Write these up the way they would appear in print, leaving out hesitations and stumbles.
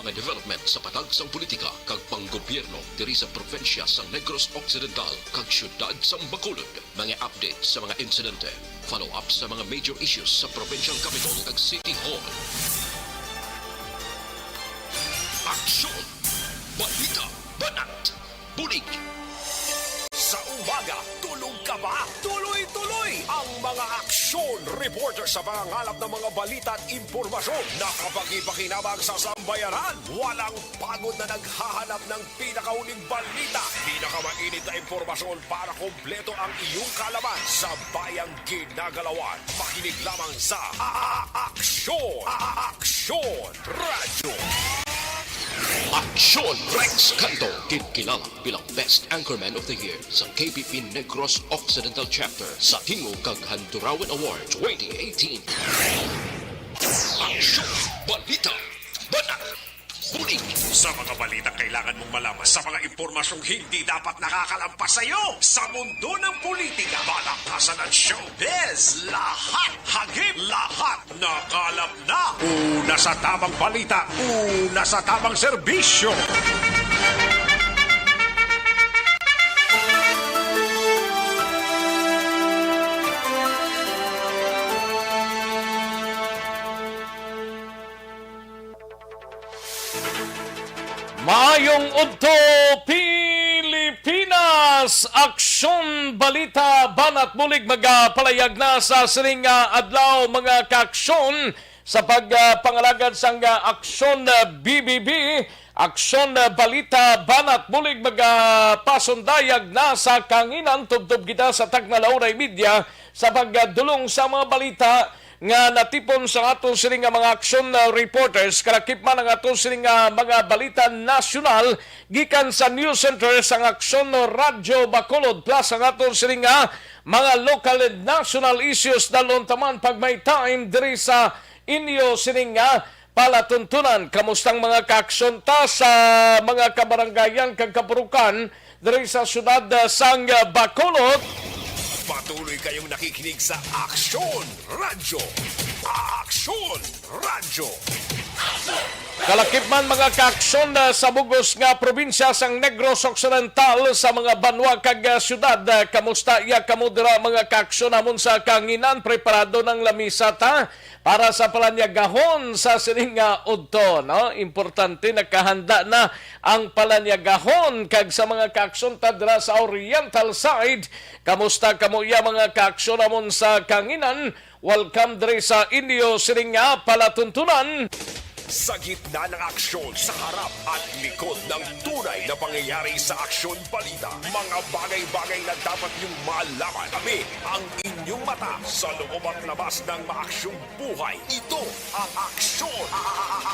mga development sa patag sang politika kag panggobyerno diri sa probinsya sang Negros Occidental kag syudad sang Bacolod. Mga update sa mga insidente, follow up sa mga major issues sa provincial capital kag City Hall. Aksyon! Balita! Banat! Bulig! Sa umaga, tulog ka ba? Tuloy-tuloy ang mga aksyon reporter sa mga ngalap ng mga balita at impormasyon na kapag-ipakinabang sa sambayanan. Walang pagod na naghahanap ng pinakauling balita. Pinakamainit na impormasyon para kompleto ang iyong kalaman sa bayang ginagalawan. Makinig lamang sa Aksyon! Aksyon Radio! Aksyon! Rex Canto, kinikilala bilang Best Anchorman of the Year sa KBP Negros Occidental Chapter sa Tingog kag Handurawan Award 2018. Aksyon! Balita! Banat! Bulig! Sa mga balita kailangan mong malaman sa mga impormasyong hindi dapat nakakalampas sa iyo. Sa mundo ng politika, balakasan at showbiz, lahat hagip, lahat nakalap na. Una sa tamang balita, una sa tamang serbisyo. Maayong udto Pilipinas! Aksyon, balita, banat bulig magapalayag na sa sining adlaw mga kaaksyon sa pagpangalagad sang aksyon BBB. Aksyon, balita, banat bulig magapasundayag na sa kanginan. Tubtub kita sa Tagnalauray Media sa pagdulong sa mga balita nga natipon sa ato sining mga aksyon reporters kalakip man ang ato sining mga balita nasyonal gikan sa news center sang Aksyon Radyo Bacolod plus ang ato sining mga local and national issues dalon taman pag may time diri sa inyo sining palatuntunan. Kamustang mga kaaksyon ta sa mga kabaranggayan kag kapurukan diri sa syudad sang Bacolod. Patuloy kayong nakikinig sa Aksyon Radio. Aksyon Radio. Kalakip man mga kaaksyon sa bugos nga probinsya sang Negros Occidental sa mga banwa kag syudad. Kamusta iya kamo dira mga kaaksyon namon sa kanginan? Preparado ng lamisa ta para sa palanyagahon sa sining udto, no? Importante nakahanda na ang palanyagahon kag sa mga kaaksyon ta dira sa Oriental side. Kamusta kamo iya mga kaaksyon namon sa kanginan? Welcome diri sa inyo sining palatuntunan. Sa gitna ng aksyon, sa harap at likod ng tunay na pangyayari sa Aksyon Balita, mga bagay-bagay na dapat niyong malaman. Kami ang inyong mata sa loob at labas ng maaksyong buhay. Ito ang Aksyon!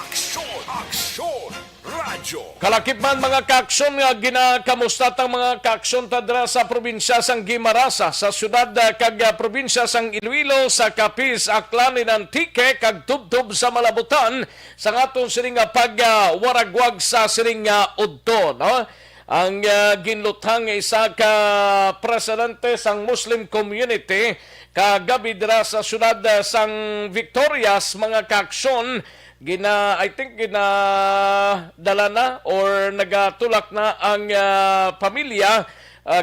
Aksyon! Aksyon! Radyo! Kalakip man mga kaaksyon nga ginakamusta tang mga kaaksyon tadra sa probinsya sang Guimarasa, sa syudad kag probinsya sang Iloilo, sa Capiz, Aklan, Antique kag tubtub sa Malabutan sa atong sining pagwaragwag sa sining udto, no? Ang ginlutang isa ka presidente sang Muslim community kagabi dira sa syudad sang Victorias mga kaaksyon I think dala na or nagatulak na ang pamilya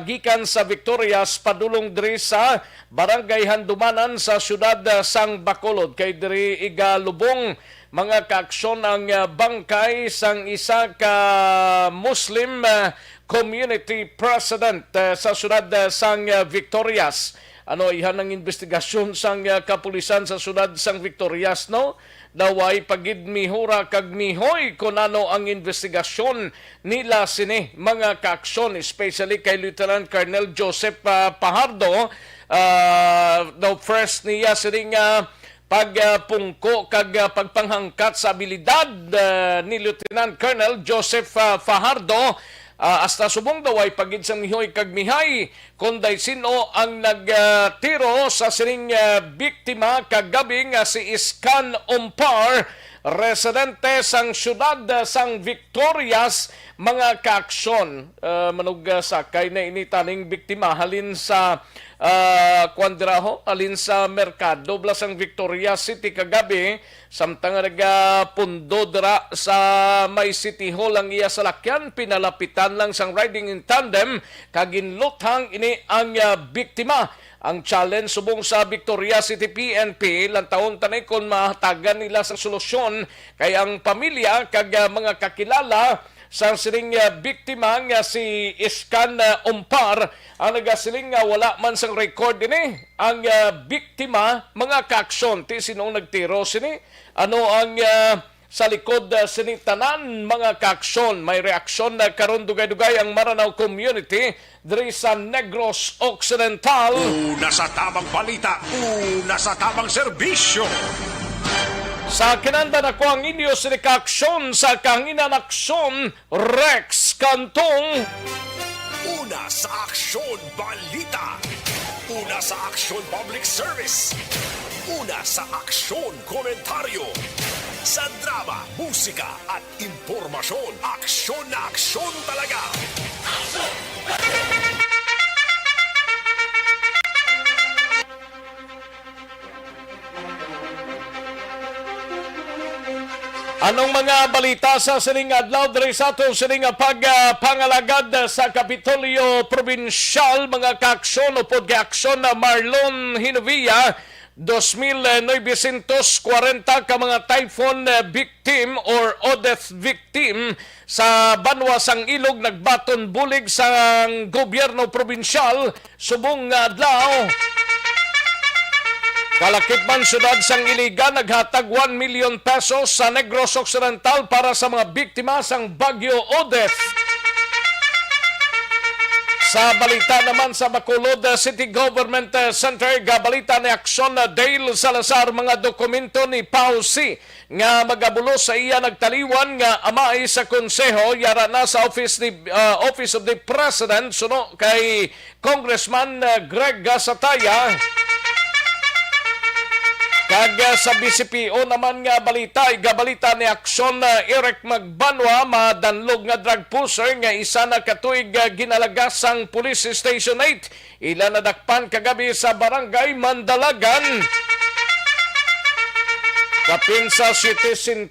gikan sa Victorias padulong diri sa Barangay Handumanan sa syudad sang Bacolod kay diri igalubong mga kaaksyon ang bangkay sang isa ka Muslim community president sa syudad sang Victorias. Ihan ang investigasyon sang kapulisan sa syudad sang Victorias, no? Daway pagidmihura kag mihoy kung ano ang investigasyon nila sini mga kaaksyon, especially kay Lieutenant Colonel Joseph Fajardo. The first niya sining pagpungko kag pagpanghangkat sa abilidad ni Lieutenant Colonel Joseph Fajardo. Hasta subong daw ay pagid sa mihoy kag mihay kung day sino ang nagtiro sa sining biktima kagabi nga si Iskan Umpar residente sang syudad sang Victorias mga kaaksyon manug sakay na initaning biktima halin sa halin sa merkado blasang Victoria City kagabi samtang nagapundo dira sa may City Hall ang iya salakyan pinalapitan lang sang riding in tandem kaginluthang ini ang biktima. Ang challenge subong sa Victoria City PNP lantaon tanay kon mahatagan nila sa solusyon kay ang pamilya kag mga kakilala sa siling biktima nga si Iskan Umpar ang nagasiling nga wala man sang record ini ang biktima mga kaaksyon ti sinong nagtiro sini ano ang sa likod sini tanan mga kaaksyon may reaksyon na karon dugay-dugay ang Maranao community diri sa Negros Occidental. Una sa tamang balita, una sa tamang serbisyo. Sa kinanda na ko ang inyo sini kaaksyon sa kahanginan aksyon Rex Cantong. Una sa aksyon balita. Una sa aksyon public service. Una sa aksyon komentaryo. Sa drama, musika at impormasyon, aksyon na aksyon talaga. Anong mga balita sa sining adlaw diri sa aton sining pagpangalagad sa Kapitolyo Provincial mga kaaksyon upod kaaksyon na Marlon Hinovia 2,940 ka mga typhoon victim or Odette victim sa Banwa sang Ilog nagbaton bulig sa gobyerno probinsyal subong adlaw. Kalakip man syudad sang Iligan naghatag 1 million pesos sa Negros Occidental para sa mga biktima sang Bagyo Odette. Sa balita naman sa Bacolod City Government Center, gabalita ni Aksyon Dale Salazar mga dokumento ni Pausi nga magabulo sa iya nagtaliwan nga amay sa konseho yara na sa Office of the President suno kay Congressman Greg Sataya. Kag sa BCPO naman nga balita, igabalita ni Aksyon Eric Magbanwa, madanlog nga drug pusher nga isa na katuig ginalagas sang Police Station 8. Ila nadakpan kagabi sa Barangay Mandalagan. Kapin sa 700,000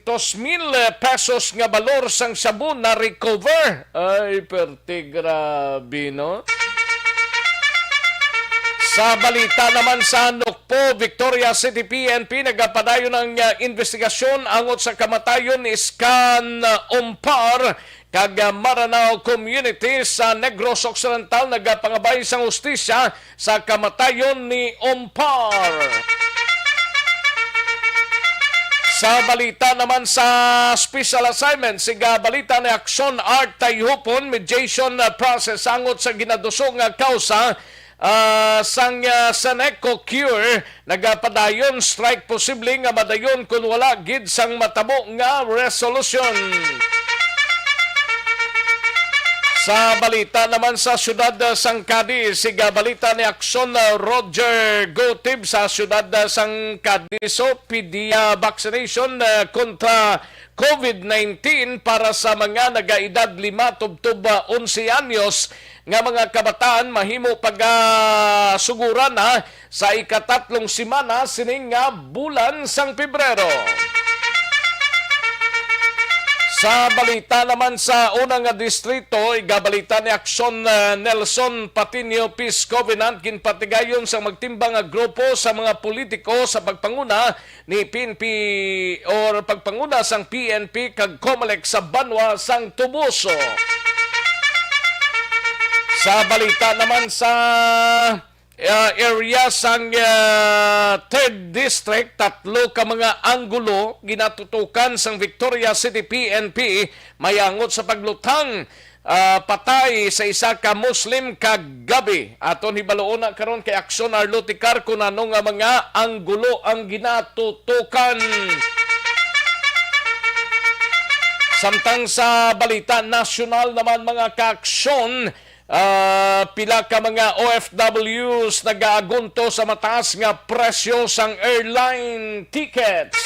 pesos nga balor sang sabon na recover. Ay, perti grabe, no? Sa balita naman sa Nukpo, Victoria City PNP nagapadayon ng investigasyon angot sa kamatayon ni Iskan Umpar kag Maranao Community sa Negros Occidental nagapangabay sang hustisya sa kamatayon ni Umpar. Sa balita naman sa special assignment, siga balita ni Aksyon Art Tayhupon, mediation process angot sa ginadusong kausa sang Seneco Cure nagapadayon strike posible nga madayon kung wala gid sang matabo nga resolution. Sa balita naman sa syudad sang Cadiz, siga balita ni Aksyon Roger Gotib sa syudad sang Cadiz so pidiya vaccination kontra COVID-19 para sa mga nagaedad 5 tubtob 11 anyos nga mga kabataan mahimo pagasuguran na sa ikatatlong simana sining nga bulan sang Pebrero. Sa balita naman sa unang distrito, igabalita ni Aksyon Nelson Patinio Peace Covenant ginpatigayon sa magtimbang nga grupo sa mga politiko sa pagpanguna ni PNP or pagpanguna sang PNP kag COMELEC sa Banwa sang Tubuso. Sa balita naman sa area sang 3rd District, 3 ka mga anggulo ginatutukan sang Victoria City PNP mayangot sa paglutang patay sa isa ka Muslim kagabi. Aton hibaluon na karon kay Aksyon Arloticar kung ano nga mga anggulo ang ginatutukan. Samtang sa balita nasyonal naman mga kaaksyon, pila ka mga OFWs nagaagunto sa mataas nga presyo sang airline tickets.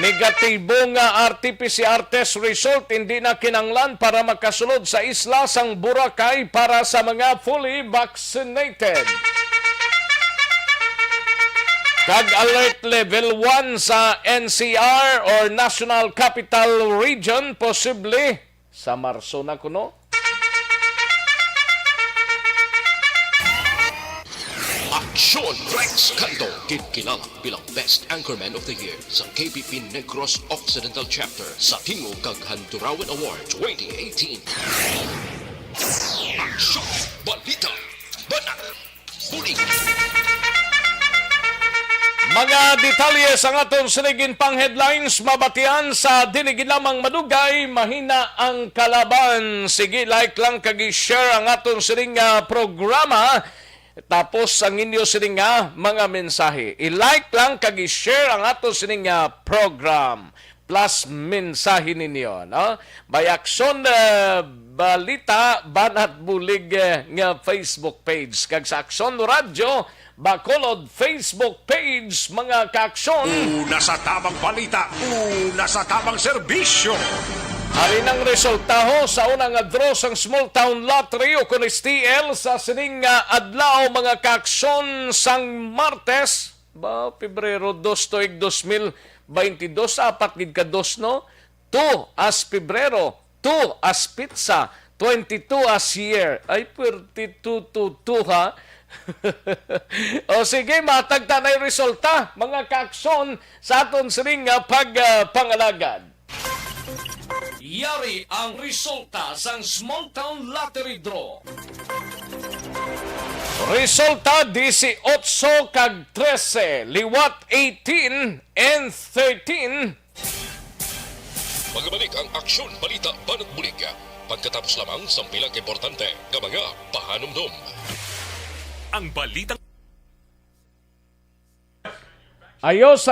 Negatibo nga RT-PCR test result hindi na kinanglan para makasulod sa isla sang Boracay para sa mga fully vaccinated. Kag alert level 1 sa NCR or National Capital Region posible sa Marso na kuno. Aksyon Rex Canto, kilala bilang Best Anchorman of the Year sa KBP Negros Occidental Chapter sa Tingog kag Handurawan Award 2018. Aksyon, balita, banat, puling. Mga detalye sa aton sinigin pang headlines mabatian sa dinigin lamang madugay mahina ang kalaban. Sige, like lang kag i-share ang aton sining programa. Tapos ang inyo sining mga mensahe. I-like lang kag i-share ang aton sining program plus mensahe ninyo, no? Bayakson balita banat bulig nga Facebook page kag sa Akson Radio Bacolod Facebook page mga kaaksyon. Una sa tamang balita, una sa tamang serbisyo. Hari ng resulta ho sa unang draw sang Small Town Lottery o kun STL sa sining adlaw mga kaaksyon sang Martes ba Pebrero 2 tuig 2022 apat gid ka dos no 2 as Pebrero 2 as pizza 22 as year ay 42 to 2 ha. O sige, matagta na yung resulta mga kaakson sa aton sining pagpangalagad. Yari ang resulta sa Small Town Lottery Draw. Resulta 18 kag 13, liwat 18 and 13. Magbalik ang Aksyon Balita Banat Bulig pagkatapos lamang sa pilang importante nga mga pahanumdum. Ang balitang Ayos,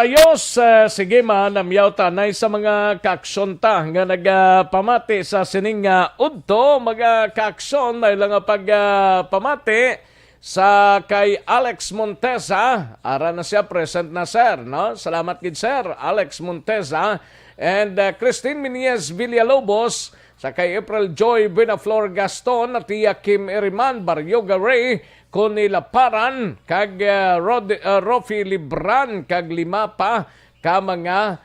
sige manamyaw tanay sa mga kaaksonta nga nagpamati sa sining udto, mga kaakson, may lang pagpamati sa kay Alex Montesa. Ara na siya, present na sir, no? Salamat gid sir, Alex Montesa. And Christine Miniez Villalobos, sa kay April Joy Benaflor Gaston, at Tia Kim Eriman, Baryoga Ray, Connie Laparan, kag Rofi Libran, kag lima pa ka mga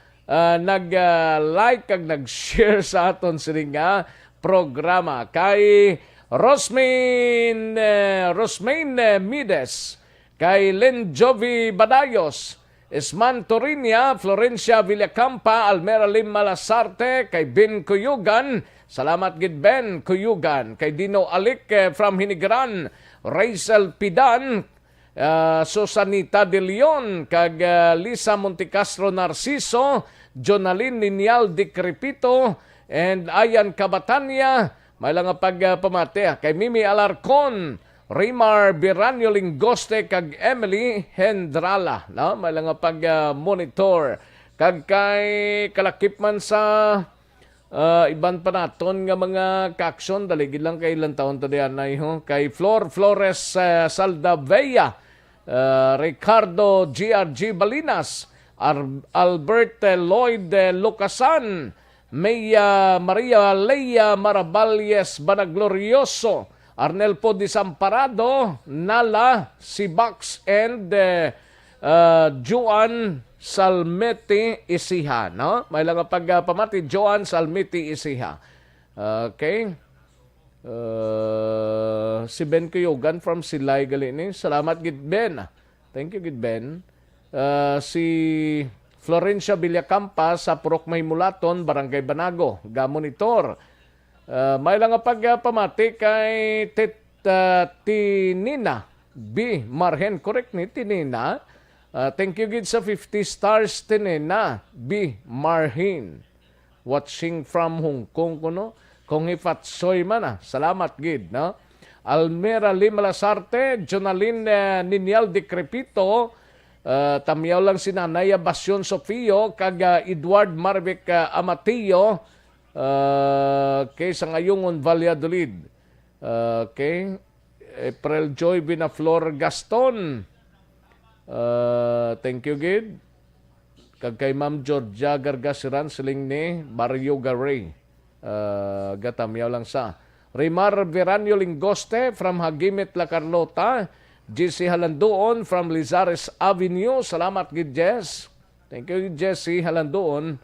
nag-like kag nag-share sa aton sining programa. Kay Rosmain Mides, kay Len Jovi Badayos, Esman Torinia, Florencia Villacampa, Almera Lim Malasarte, kay Ben Cuyugan, salamat gid Ben Cuyugan, kay Dino Alik from Hinigran, Rachel Pidan, Susanita De Leon, kag Lisa Montecastro Narciso, Jonalyn Ninial Di Crepito, and Ayan Cabatanya, may lang pagpamate kay Mimi Alarcon, Rimar Biranyo Lingoste, kag Emily Hendrala, no? May lang pag-monitor, kag kay kalakip man sa iban pa naton nga mga kaaksyon, daligid lang kay ilang taon to diyan ay kay Flores Saldavea, Ricardo GRG Balinas, Albert Lloyd Lucasan, Maria Leia Maraballes Banaglorioso, Arnel Po Disamparado, Nala Sibax, and Juan Salmeti Isiha, no? May lang pagpamati, Joan Salmeti Isiha. Okay. Si Ben Kuyogan from Silay Galini. Salamat gid Ben. Thank you gid Ben. Si Florencia Villacampa sa Purok Maymulaton, Barangay Banago, Gamonitor. May lang pagpamati kay Tinina B. Marhen, correct ni Tinina. Thank you gid sa 50 stars Tinina B. Marhin. Watching from Hong Kong kuno. Kung ifatsoy man salamat gid, no? Almera Limalasarte, Jonalyn Ninial de Crepito, tamyaw lang si Nanaya Basyon Sofio, kag Edward Marvic Amatillo, kay sa ngayongon Valladolid. Okay. April Joy Binaflor Gaston. Thank you, Gid. kag kay Ma'am Georgia Gargasiran siling ni Barrio Garay. Gatamyaw lang sa Rimar Veranio Lingoste from Hagimit La Carlota. JC Halandoon from Lizares Avenue. Salamat gid Jess. Thank you Jesse Halandoon.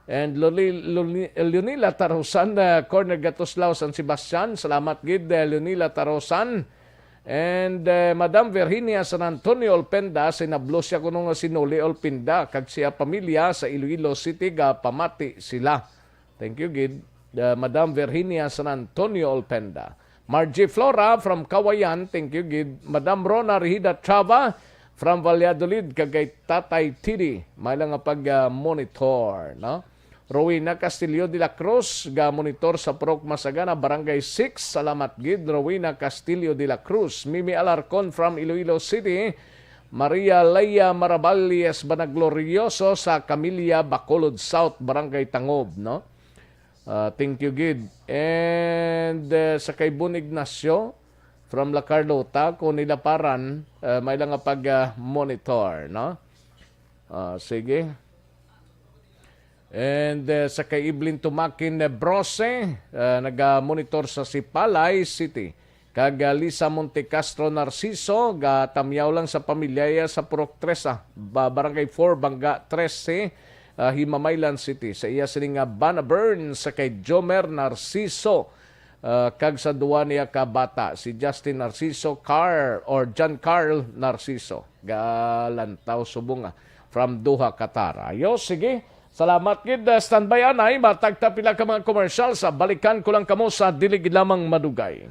And Leonila Tarosan, Corner Gatuslao San Sebastian. Salamat gid Leonila Tarosan. And Madam Virginia San Antonio Olpenda, sinablo siya kuno nga sinuli Olpenda, kag siya pamilya sa Iloilo City, ga pamati sila. Thank you, gid. Madam Virginia San Antonio Olpenda. Margie Flora from Kawayan, thank you, gid. Madam Rona Rihida Trava from Valladolid, kagay Tatay Tidi, may lang nga pag-monitor, no? Rowena Castillo de la Cruz, ga-monitor sa Proc Masagana, Barangay 6. Salamat gid, Rowena Castillo de la Cruz. Mimi Alarcon from Iloilo City. Maria Leia Maraballes Banaglorioso sa Camilla, Bacolod South, Barangay Tangob, no? Thank you gid. And sa kay Bon Ignacio from La Carlota, kung nilaparan, may lang nga pag-monitor, no? Sige. And sa kay Iblin Tumakin Brose, nag-monitor sa Sipalay City. Kag Lisa Montecastro Narciso, tamyaw lang sa pamilyaya sa Purok 3, Barangay 4, Bangga 13, Himamaylan City. Sa iya sining Bana Burns sa kay Jomer Narciso, kag sa duwa niya ka bata, si Justin Narciso or John Carl Narciso. Galantaw Subunga from Doha, Qatar. Ayo, sige. Salamat gid, standby anay, matagta pila ka mga komersyal sa balikan ko lang kamo sa dilig lamang madugay.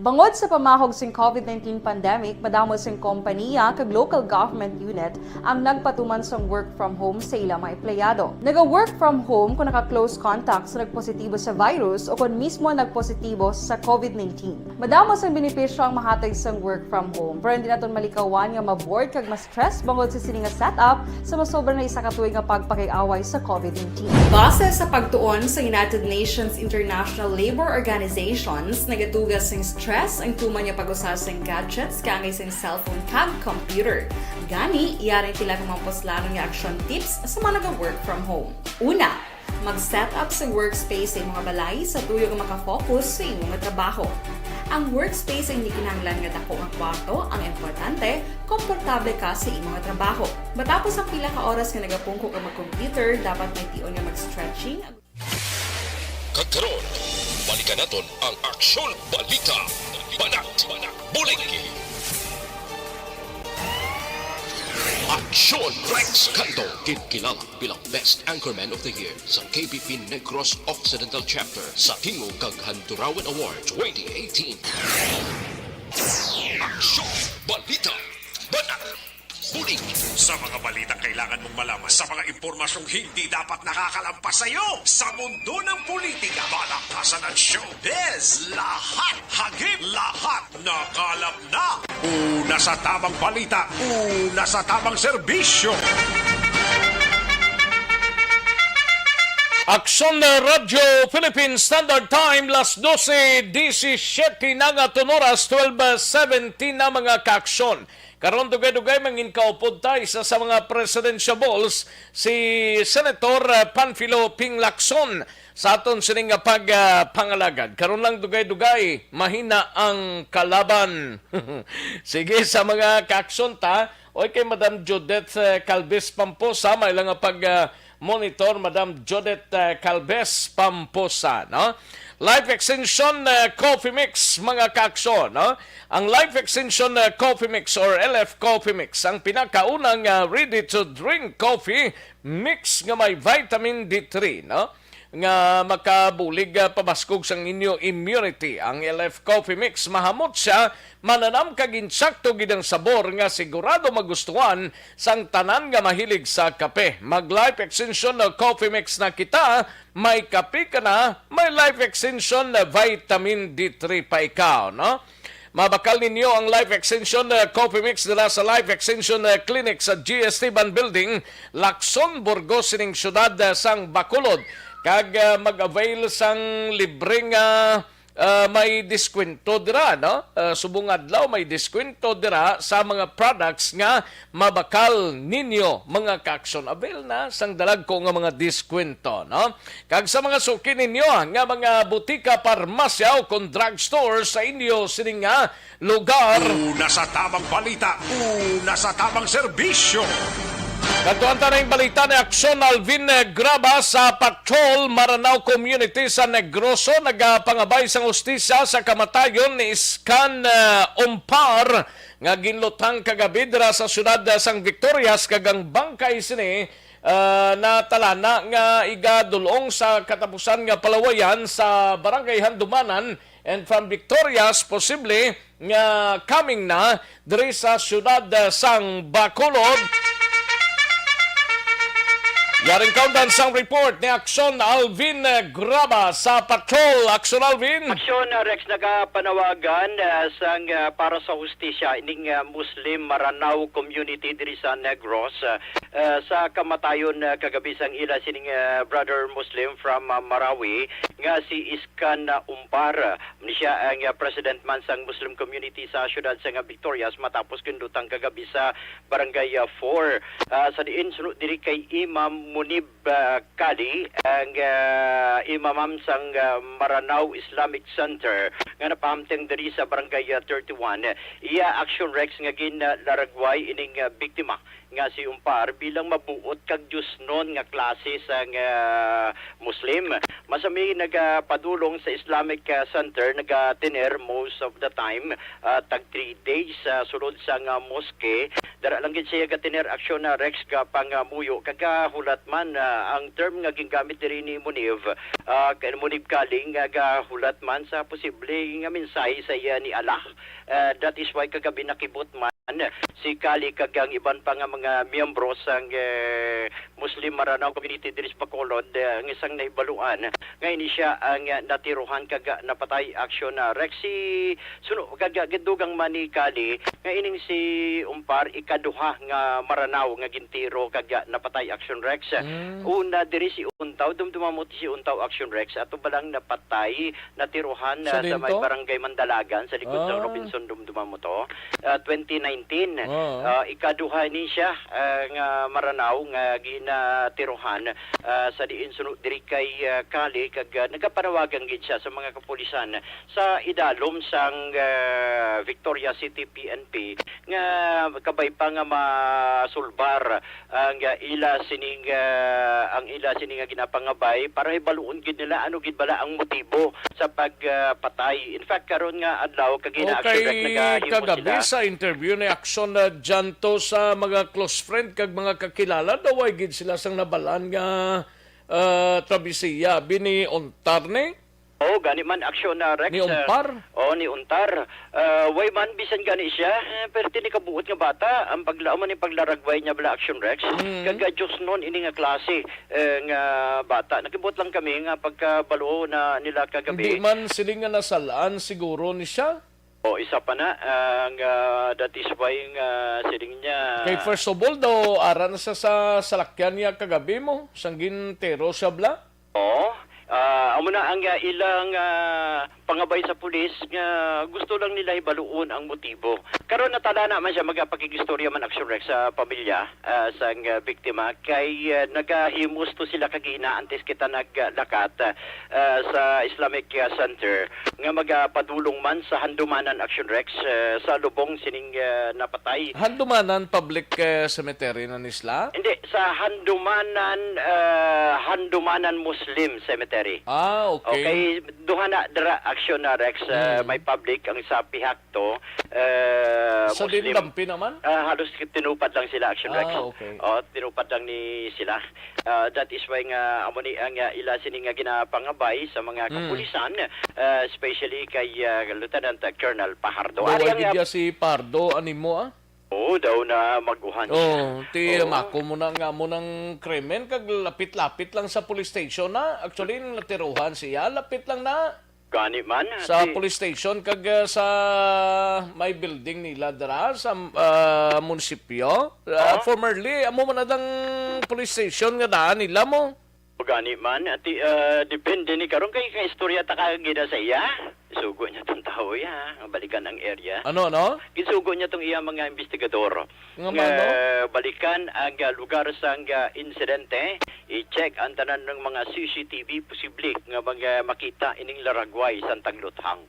Bangod sa pamahog sing COVID-19 pandemic, madamo sing kompanya kag local government unit ang nagpatuman sang work from home sa ilang mga empleyado. Naga-work from home kung naka-close contact sa nagpositibo sa virus o kung mismo nagpositibo sa COVID-19. Madamo sang benepisyo ang mahatag sang work from home, pero hindi naton malikawan nga ma-bored kag ma-stress bangod sa sini nga setup sa masobra na isa ka tuig nga pagpakiaway sa COVID-19. Base sa pagtuon sa United Nations International Labor Organizations, nagatugas sing stress ang tuman niya pag-usas ng gadgets kangay sa cellphone kag computer. Gani, iyarin tila ng mga poslano nga action tips sa mga nag-work from home. Una, mag-set up sa workspace sa mga balay sa tuyo nga makafocus sa imong trabaho. Ang workspace ay hindi kinahanglan nga dako ang kwarto, ang importante, komportable ka sa imong trabaho. Matapos ang pila ka oras nga nagapungko ka mag-computer, dapat may tion nga mag-stretching. Kagkaroon, balikan naton ang Aksyon Balita. Banat, bulig. Aksyon Rex Canto, kinkilala bilang Best Anchorman of the Year sa KBP Negros Occidental Chapter sa Tingog kag Handurawan Award 2018. Aksyon Balita. Banat, bulig. Sa mga balitang kailangan mong malaman, sa mga impormasyong hindi dapat nakakalampas sa iyo, sa mundo ng politika, balakasan at showbiz, lahat hagip, lahat nakalap na. Una sa tamang balita, una sa tamang serbisyo. Aksyon na Radyo Philippine Standard Time, las 12:17 na nga tunoras, 12:17 na mga kaaksyon. Karon dugay-dugay mangin kaupod tayo sa mga presidentiables si Senator Panfilo Ping Lacson sa aton sining nga pagpangalagad. Karon lang dugay-dugay mahina ang kalaban. Sige sa mga kaaksyon ta, oy kay Madam Judith Calves Pamposa may lang nga monitor Madam Judith Calves Pamposa, no? Life Extension Coffee Mix, mga kaaksyon, no? Ang Life Extension Coffee Mix or LF Coffee Mix, ang pinakaunang ready-to-drink coffee mix nga may vitamin D3, no? Nga makabulig pamaskog sang inyo immunity. Ang LF Coffee Mix mahamot siya, mananam kag insakto gid ang sabor nga sigurado magustuhan sang tanan nga mahilig sa kape. Mag Life Extension Coffee Mix na kita, may kape ka na, may Life Extension vitamin D3 pa ikaw, no? Mabakal ninyo ang Life Extension Coffee Mix nila sa Life Extension Clinic sa GST Ban Building, Lacson, Burgos, sining syudad sang Bacolod. Kag mag-avail sang libreng may diskwento dira, no? Subong adlaw may diskwento dira sa mga products nga mabakal ninyo, mga kaaksyon. Avail na sang dalag ko nga mga diskwento, no? Kag sa mga suki ninyo nga mga butika, parmasya o kung drugstore sa inyo sining nga lugar. Una sa tamang balita, una sa tamang serbisyo. Katuanta na yung balita ni Aksyon Alvin Graba sa Patrol Maranao Community sa Negroso. Nagpangabay sang ustisya sa kamatayon ni Iskan Umpar nga ginlutang kagabi dira sa syudad sang Victorias. Kagang bangkay sini na talana nga igadulong sa katapusan nga palawayan sa Barangay Handumanan, and from Victorias posible nga coming na diri sa syudad sang Bacolod. Yaring kaundan sang report ni Aksyon Alvin Graba sa Patrol. Aksyon Alvin. Aksyon Rex, nagapanawagan sang para sa hustisya ining Muslim Maranao community diri sa Negros sa kamatayon kagabi sang ila sining brother Muslim from Marawi nga si Iskan Umpar. Siya ang president man sang Muslim community sa syudad sang Victorias matapos kindutang kagabi sa Barangay 4. Sa diin sunod diri kay Imam Munib Kali, ang imamam sang Maranao Islamic Center nga napahamteng diri sa Barangay 31. Iya Action Rex nga ginlaragway ining biktima nga si Umpar bilang mabuot kag Diyos noon nga klase sang Muslim. Masami nagapadulong sa Islamic Center, nagatiner most of the time, tag 3 days sulod sang mosque. Dara lang gid siya gatiner aksyon na Rex ka pangamuyo kagahulat man ang term nga gingamit diri ni Munib kay Munib Kaling nga gahulat man sa posible nga mensahe sa iya ni Allah. That is why kagabi nakibot man si Kali kagang iban pa nga mga miyembro sang Muslim Maranao community diri sa Bacolod ang isang naibaluan nga ini siya ang natiruhan kaga napatay action na Rexy suno kaga gidugang mani Kali nga ining si Umpar ikaduha nga Maranao nga gintiro kaga napatay action Rex. Una diri si Untaw dumdumamot si Untaw action Rex ato balang napatay natiruhan sa may Barangay Mandalagan sa likod sa Robinson dumdumamoto 2019. Ikaduha ni siya nga Maranao nga ginatiruhan sa diin sunod diri kay Kali kag nagapanawagan gid siya sa mga kapulisan sa idalom sang Victoria City PNP nga kabay pa nga masulbar ang ila sining nga ginapangabay para ibaluon gid nila ano gid bala ang motibo sa pagpatay. In fact karon nga adlaw kag ina-action nagahimo kagabi sila sa interview ni Aksyon na dyanto sa mga close friend kag mga kakilala daw ay gid sila sang nabalan nga trabisiya bini untar ni gani man aksyon na Rex ni Umpar. Ni Untar. Way man bisan gani siya pero tini kabuot nga bata ang paglaom man ni paglaragway niya bala action Rex. Kaga Diyos noon ini nga klase nga bata. Nakibot lang kami nga pagkabalo na nila kagabi. Hindi man sila nga nasalaan siguro ni siya. O isa pa na ang that is why siling niya. Kay first of all daw, aran sa salakyan niya kagabi mo, sanggin tero siya bla. Oo. Amo na ang ilang pangabay sa pulis nga gusto lang nila ibaluon ang motibo. Karon natala naman siya magpakigistorya man action rek sa pamilya sang biktima kay nagahimos to sila kagina antes kita naglakat sa Islamic Center nga magapadulong man sa Handumanan Action Rex sa lubong sining napatay. Handumanan public cemetery na nisla? Hindi, sa Handumanan Muslim Cemetery. Ah, okay. Okay, duha na dra action na Rex may public ang sa Pihakto Sa Muslim. Dindampi naman? Halos tinupad lang sila action Rex. Okay. Tinupad lang ni sila. That is why nga amo ni ang ila sini nga ginapangabay sa mga kapulisan especially kay Lieutenant Colonel Pajardo. Bawal Ari ang gidya si Pardo animo ah. Oo, daw na maguhan Oh, ti Oo. mako mo na nga mo ng krimen kag lapit-lapit lang sa police station na. Actually natiruhan siya, lapit lang na Gani man. sa Di- police station kag sa may building nila dara sa munisipyo. Formerly amo man adang police station nga daan nila mo. Gani man. Depende ni karon kay istorya ta kagida sa iya. Isugo niya tong tao ya, ang balikan ang area. Ano no? Gisugo niya tong iya mga investigador. Nga mano? Balikan ang lugar sa insidente, i-check ang tanan ng mga CCTV posible nga mga makita ining laragway sa Tagluthang.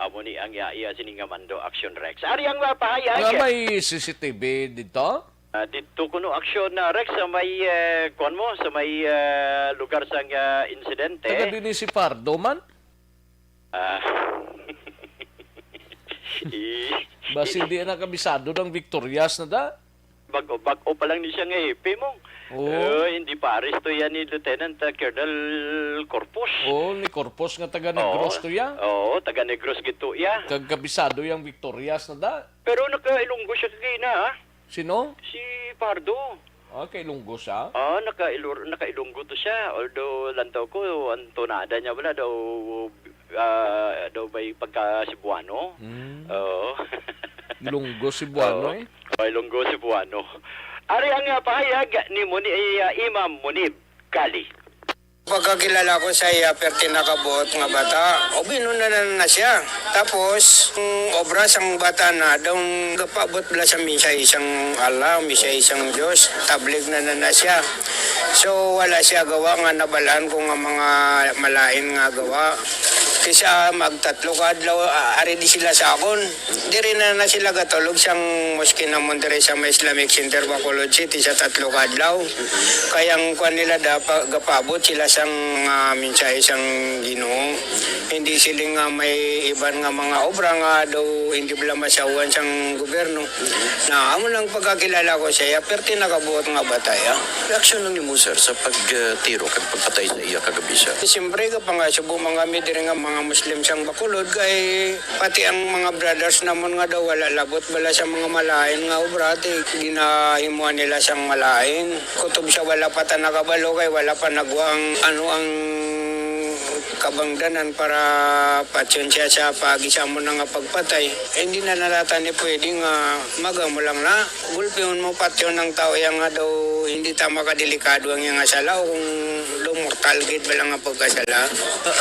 Amo ni ang iya sining nga Mando Action Rex. Ari ang Nga pahayag. may CCTV dito? Dito kuno action na Rex sa may kuan mo sa may lugar sa insidente. Taga din si Pardo man? Ah. Basi di na kabisado ng Victorias na da? Bago pa lang ni siya nga mo. Oo. Hindi pa aresto yan ni Lieutenant Colonel Corpus. Oh, ni Corpus nga taga Negros to ya. Oo, taga Negros gito ya. Kag kabisado yung Victorias na da. Pero naka-Ilonggo siya kagina ha. Sino? Si Pardo. Ah, kay Lunggo siya. Naka-Ilonggo to siya. Although lantaw ko, ang tonada niya wala daw may pagka-Cebuano. Oo. Lunggo si Buano eh. Ilonggo Cebuano. Ari ang pahayag ni Imam Munib Kali. Pagkakilala ko sa iya, perti nakabot nga bata, o binunan na siya. Tapos, obra sang bata na, daw gapabot bala sa misa isang Allah, misa isang Diyos, tablig na siya. So, wala siya gawa nga nabalaan ko nga mga malain nga gawa. Kisa magtatlo ka adlaw, ari di sila sa akon. Di rin na sila gatulog siyang moski na Monterrey sa may Islamic Center, Bacolod City, sa tatlo ka adlaw. Kayang kwan nila gapabot sila sang minsay sang Ginoo. Hindi sila nga may iban nga mga obra nga daw hindi bala masawan sang gobyerno. Na amo lang pagkakilala ko siya, perti nakabuot nga bataya. Reaksyon lang ni mo, sir, sa pagtiro kag pagpatay sa iya kagabi siya. Siyempre ka pa nga, subo mga midiri nga mga Muslim sang Bacolod, kay pati ang mga brothers namon nga daw wala labot bala sa mga malain nga obra, ginahimuan nila sang malain. Kutob siya wala pa ta nakabalo, kay wala pa nagwang ang kabangdanan para patsensya sa pag-isa mo na nga pagpatay. Hindi na nalata ni pwede nga magamo lang na. Gulpihon mo patyon ng tao yang nga daw hindi tama kadelikado ang yung asala o kung daw mortal gate ba lang nga pagkasala.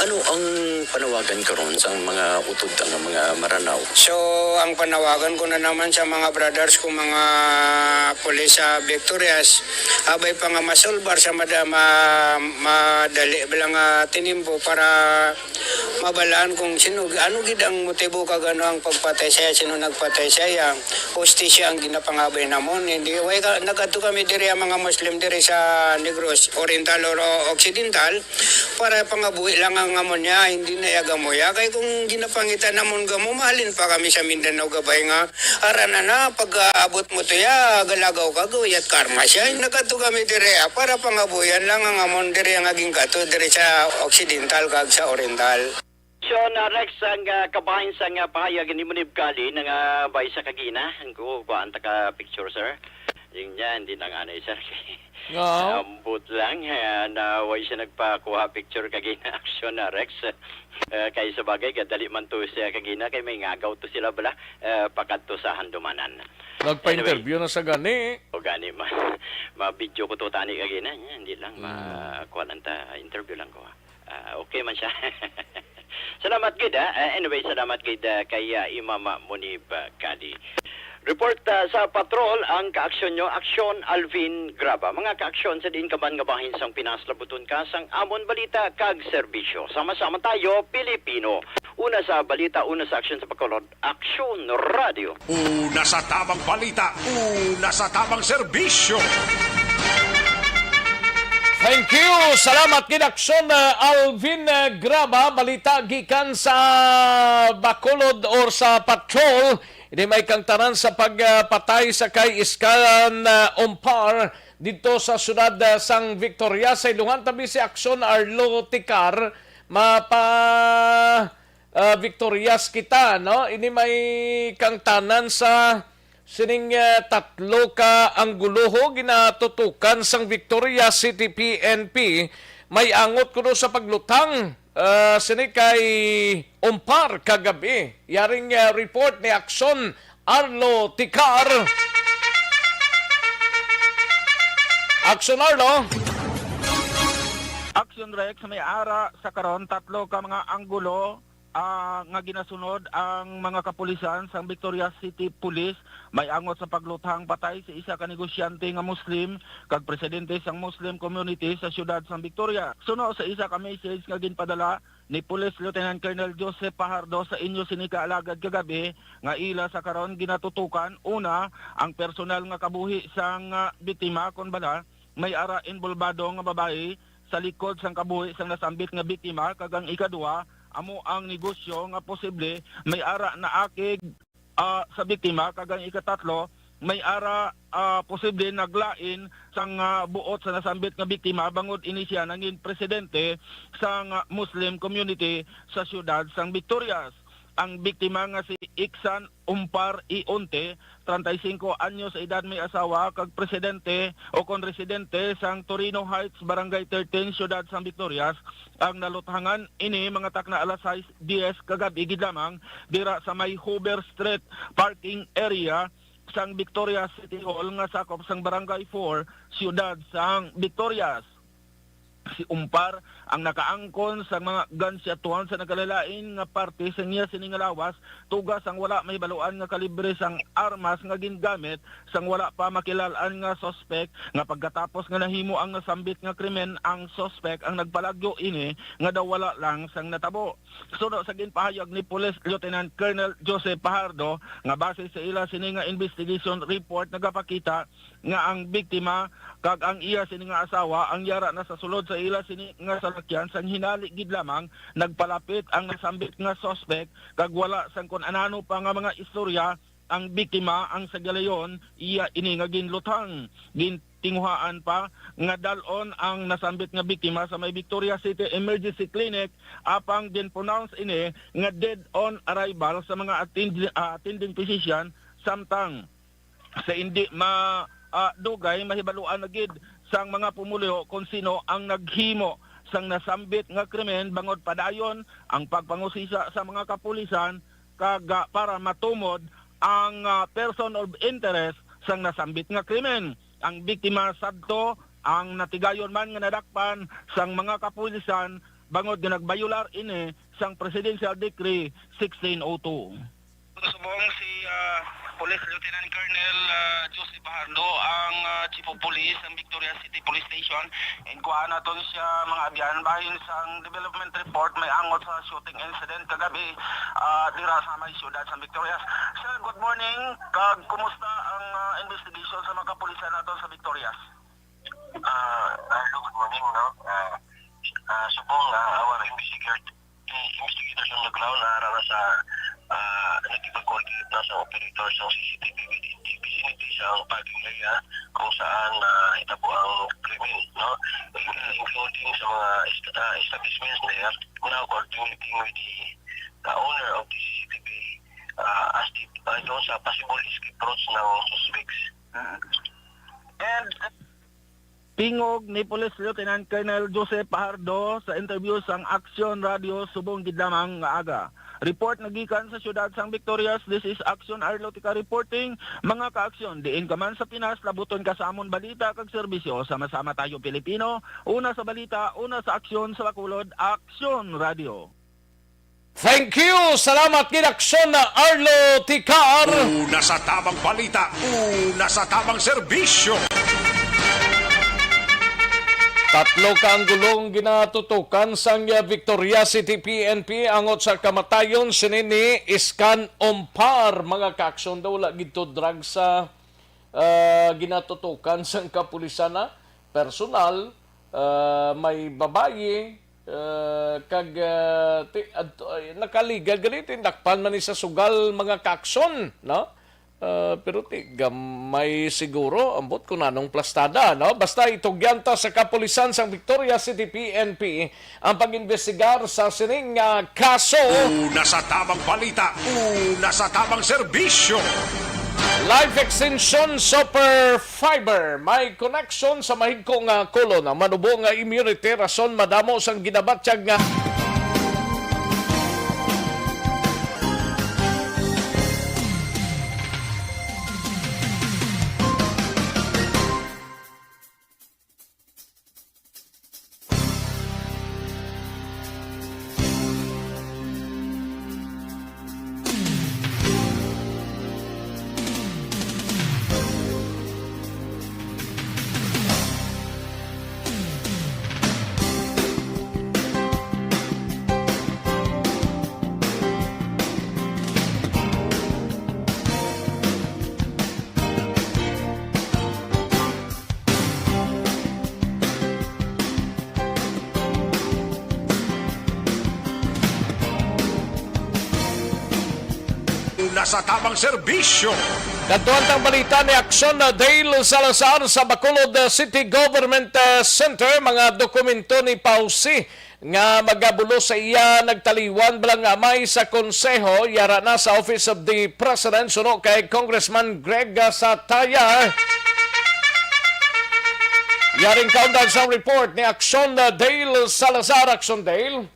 Ano ang panawagan karon sa mga utod nga mga Maranao? So, ang panawagan ko na naman sa mga brothers ko, mga pulis sa Victorias, abay pa nga masolbar sa madali bilang tinimpo para mabalaan kung sino, ano gid ang motibo kagano ang pagpatay siya, sino nagpatay siya, hostisya ang ginapangabay namon. Hindi, nagadto kami diri ang mga Muslim diri sa Negros, Oriental or Occidental, para pangabuhi lang ang amon niya, hindi na yagamoya. Kay kung ginapangitan namon gamo, mahalin pa kami sa Mindanao gabay nga, arana na, pag-aabot mo to ya, galagaw ka, guyat karma siya. Nagadto kami diri, para pangabuyan lang ang amon diri ang aging kato, diri sa Occidental kag sa Oriental. So, Rex, ang kabahin sa pahayag ni Munib Kali ng bay sa Kagina. Ang kuhaan ka picture, sir. Yung niya, hindi na nga sir. Oo. Ambot lang na way siya nagpakuha picture kagina action na Rex. Kay sa bagay kadali man to siya kagina kay may ngagaw to sila bala pakadto sa handumanan. Nagpa-interview na sa gani. O gani ma-video ko to tani kagina hindi lang makuha lang ta interview lang ko. Okay man siya. Salamat gid anyway salamat gid kay Imama Munib Kadi. Report sa patrol ang kaaksyon nyo, Aksyon Alvin Graba. Mga kaaksyon sa din kaban nga bahin sang Pinas labuton ka sang amon balita kag serbisyo. Sama-sama tayo, Pilipino. Una sa balita, una sa aksyon sa Bacolod, Aksyon Radio. Una sa tamang balita, una sa tamang serbisyo. Thank you. Salamat kid Aksyon Alvin Graba. Balita gikan sa Bacolod or sa patrol. Hindi may kang tanan sa pagpatay sa kay Iskalan Umpar dito sa syudad sang Victoria sa Ilungan tabi si Aksyon Arlo Ticar Victorias kita no ini may kang tanan sa sining tatlo ka angguluho ginatutukan sang Victoria City PNP may angot kuno sa paglutang sini kay Umpar kagabi. Yaring report ni Aksyon Arlo Ticar. Aksyon Arlo. Action Rex may ara sa karon tatlo ka mga anggulo nga ginasunod ang mga kapulisan sa Victoria City Police may angot sa pagluthang patay sa isa ka negosyante nga Muslim kag presidente sang Muslim community sa siyudad sang Victoria. Suno sa isa ka message nga ginpadala ni Police Lieutenant Colonel Joseph Pajardo sa inyo sinika alagad kagabi nga ila sa karon ginatutukan una ang personal nga kabuhi sang biktima kon bala may ara involbado nga babae sa likod sang kabuhi sang nasambit nga biktima kag ang ikadua amo ang negosyo nga posible may ara na akig sa biktima kag ang ikatatlo may ara posible naglain sang buot sa nasambit nga biktima bangod ini siya nangin presidente sang Muslim community sa siyudad sang Victorias. Ang biktima nga si Iksan Umpar Ionte, 35 anyo sa edad may asawa, kag presidente o kon residente sang Torino Heights, Barangay 13, Siyudad sang Victorias. Ang naluthangan ini mga takna alas 6:10 kagabi gid lamang dira sa may Hoover Street parking area sang Victoria City Hall nga sakop sang Barangay 4, Siyudad sang Victorias. Si Umpar ang nakaangkon sa mga gansyatuan sa nagalalain nga parte sa niya siningalawas tugas ang wala may baluan nga kalibre sang armas nga gingamit sang wala pa makilalan nga sospek nga pagkatapos nga nahimo ang nasambit nga krimen ang sospek ang nagpalagyo ini nga daw wala lang sang natabo. Suno sa ginpahayag ni Police Lieutenant Colonel Joseph Pajardo nga base sa ila sini nga investigation report nagapakita nga ang biktima kag ang iya sini nga asawa ang yara na sa sulod sa ila sini nga salakyan sang hinali gid lamang nagpalapit ang nasambit nga suspect kag wala sang kun anano pa nga mga istorya ang biktima ang sa galayon iya ini nga ginlutang gintinguhaan pa nga dalon ang nasambit nga biktima sa may Victoria City Emergency Clinic apang din-pronounce ini nga dead on arrival sa mga attending physician samtang sa hindi dugay mahibaluan na gid sang mga pumulyo kung sino ang naghimo sang nasambit nga krimen bangod padayon ang pagpangusisa sa mga kapulisan kaga para matumod ang person of interest sang nasambit nga krimen. Ang biktima sadto ang natigayon man nga nadakpan sang mga kapulisan bangod nga nagbayular ini sang Presidential Decree 1602. Subong si Police Lieutenant Colonel Joseph Pajardo ang Chief of Police ng Victoria City Police Station and kuha na to siya mga abyan bahin sang development report may angot sa shooting incident kagabi dira sa may siyudad sa Victoria. Sir, good morning. Kumusta ang investigation sa mga kapulisan nato sa Victorias? Hello, good morning. No? Subong our investigators on the ground na sa nagkipag-coordinate na sa operator sa CCTV vicinity sa parking area kung saan itabo ang krimen, no? Including sa mga establishments there, now coordinating with the owner of the CCTV as doon sa possible escape routes ng suspects. And Tingog ni Police Lieutenant Colonel Joseph Pajardo sa interview sang Action Radio subong gidamang nga aga. Report nagikan sa siyudad sang Victorias. This is Action Arlotica reporting. Mga ka-aksyon, diin ka man sa Pinas, labuton ka sa amon balita kag serbisyo. Sama-sama tayo Pilipino. Una sa balita, una sa aksyon sa Bacolod, Action Radio. Thank you! Salamat kinaksyon na Arlo Ticar! Una sa tamang balita, una sa tamang serbisyo. Tatlo ka ang gulong ginatutukan sang Victoria City PNP angot sa kamatayon sinini iskan umpar mga kaaksyon daw wala gito drug sa ginatutukan sang kapulisan na personal may babaye kag nakaligal ganito nakpan man ni sa sugal mga kaaksyon no. Pero gamay siguro ambot kung anong plastada, no? Basta itugyanta sa kapulisan sang Victoria City PNP ang pag-imbestigar sa sining kaso. Una sa tamang balita, una sa tamang serbisyo. Life Extension Super Fiber may connection sa mahigko nga kolon ang manubo nga immunity rason madamo sang ginabatyag nga Una sa tamang serbisyo. Katuan tang balita ni Aksyon na Dale Salazar sa Bacolod City Government Center mga dokumento ni Pausi nga magabulo sa iya nagtaliwan balang amay sa konseho yara na sa Office of the President suno kay Congressman Greg Sataya. Yaring countdown sa report ni Aksyon na Dale Salazar. Aksyon Dale.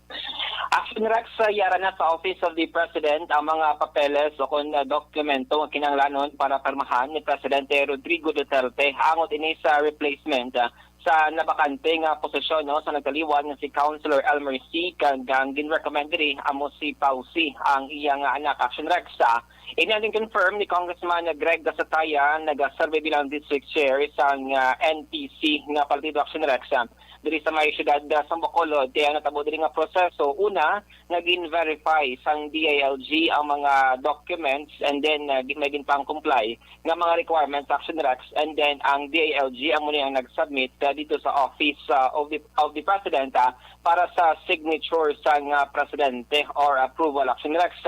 Action Rex, yara na sa Office of the President ang mga papeles o kung dokumento ang kinanglanon para permahan ni Presidente Rodrigo Duterte angot ini sa replacement sa nabakante nga posisyon no, sa nagtaliwan nga si Councilor Elmer C. kag ang ginrecommend diri amo si Pausi ang iyang anak. Action Rex. Inaling confirm ni Congressman Greg Gasataya nag-survey bilang district chair sang NPC nga Partido Action Rex diri sa may siyudad sa Bacolod kaya natabo diri nga proseso. Una, nagin-verify sang DILG ang mga documents and then may pang-comply nga mga requirements Action Rex and then ang DILG ang muna ang nag-submit dito sa Office of the President para sa signature sang Presidente or approval Action Rex.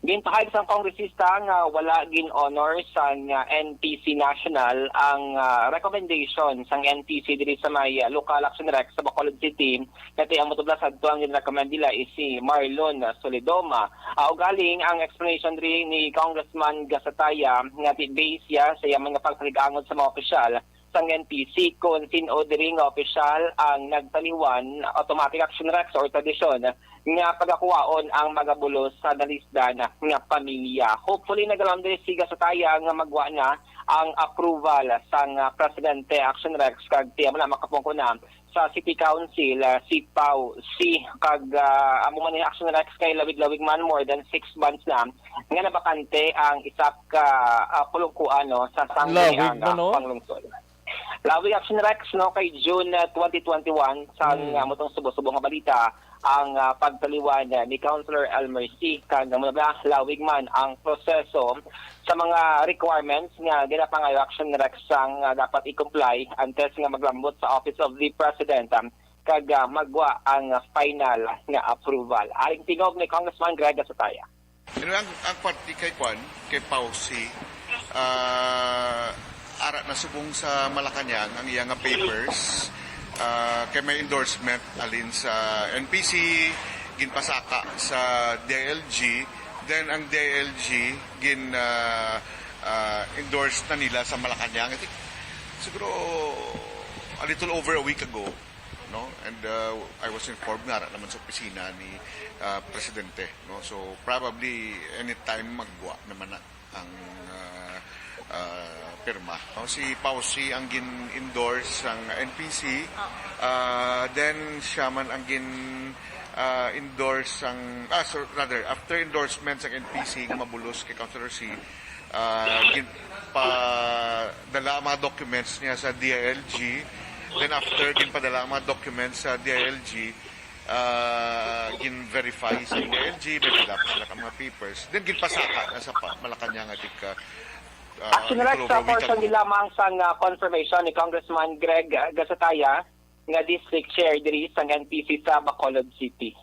Gintahayag sang kongresista nga wala gin-honor sang NPC National ang recommendation sang NPC diri sa may local Action Rex sa Bacolod City nati ang motublasad to ang gin-recommend nila is si Marlon Solidoma. Galing ang explanation rin ni Congressman Gasataya nga base ya sa mga pagpaligangon sa mga opisyal sang NPC kung sino-ordering opisyal ang nagtaliwan automatic Action Rex or tradisyon nga pagakuwaon ang magabulos sa nalisdan nga pamilya. Hopefully nagalam din si Gasataya nga magwa na ang approval sang Presidente Action Rex kag tiya na makapungko na sa City Council si Pau si kag amo man ni Action Rex kay lawig-lawig man more than 6 months na nga nabakante ang isak ka pulungkuan no sa sangguniang panglungsod. Lawig Action Rex no kay June 2021 sa motong subo-subo nga balita ang pagtaliwan ni Councilor Elmer C. kag lawig man ang proseso sa mga requirements nga ginapangayo Action Rex ang dapat i-comply until nga maglambot sa Office of the President kag magwa ang final nga approval. Aling tingog ni Congressman Greg Gasataya. Ang party kay Kwan, kay Pausi, ara na subong sa Malacanang ang iyang papers kay may endorsement alin sa NPC, ginpasaka sa DILG, then ang DILG endorse na nila sa Malacanang. Siguro a little over a week ago, no? And I was informed nga naman sa opisina ni Presidente, no? So probably anytime magwa naman na ang pirma. No? Si Pausi ang gin-endorse ang NPC, then siya man ang endorse ang after endorsement sa NPC nga mabulos kay Councilor C, ginpadala ang mga documents niya sa DILG. Then after ginpadala ang mga documents sa DILG, gin-verify sa DILG, may dapat sila ka mga papers, then ginpasaka na sa Malacanang atik Actually, sa portion din lamang sang confirmation ni Congressman Greg Gasataya nga district chair diri sa NPC sa Bacolod City.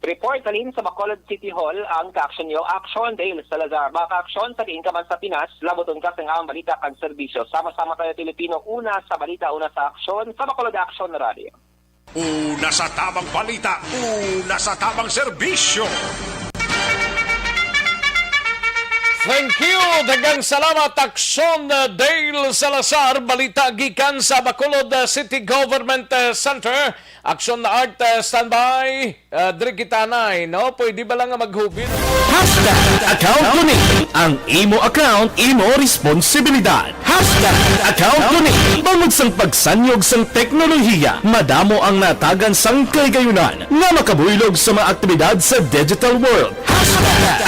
Report alin sa Bacolod City Hall ang ka-action nyo, Action Dale Salazar. Mga ka-action sa tiin ka man sa Pinas, laboton ka sa ang balita kag serbisyo. Sama-sama tayo Pilipino, una sa balita, una sa aksyon, sa Bacolod Action Radio. Una sa tamang balita, una sa tamang serbisyo. Thank you. Daghang salamat, Action Dale Salazar. Balita gikan sa Bacolod City Government Center. Action Art standby. Diri kita nay, no? Pwede ba lang maghubin? Account ko ni. Ang imo account, imo responsibilidad. Account ko ni. Bangod sang pagsanyog sang teknolohiya, madamo ang natagan sang kaygayunan nga makabuylog sa mga aktibidad sa digital world.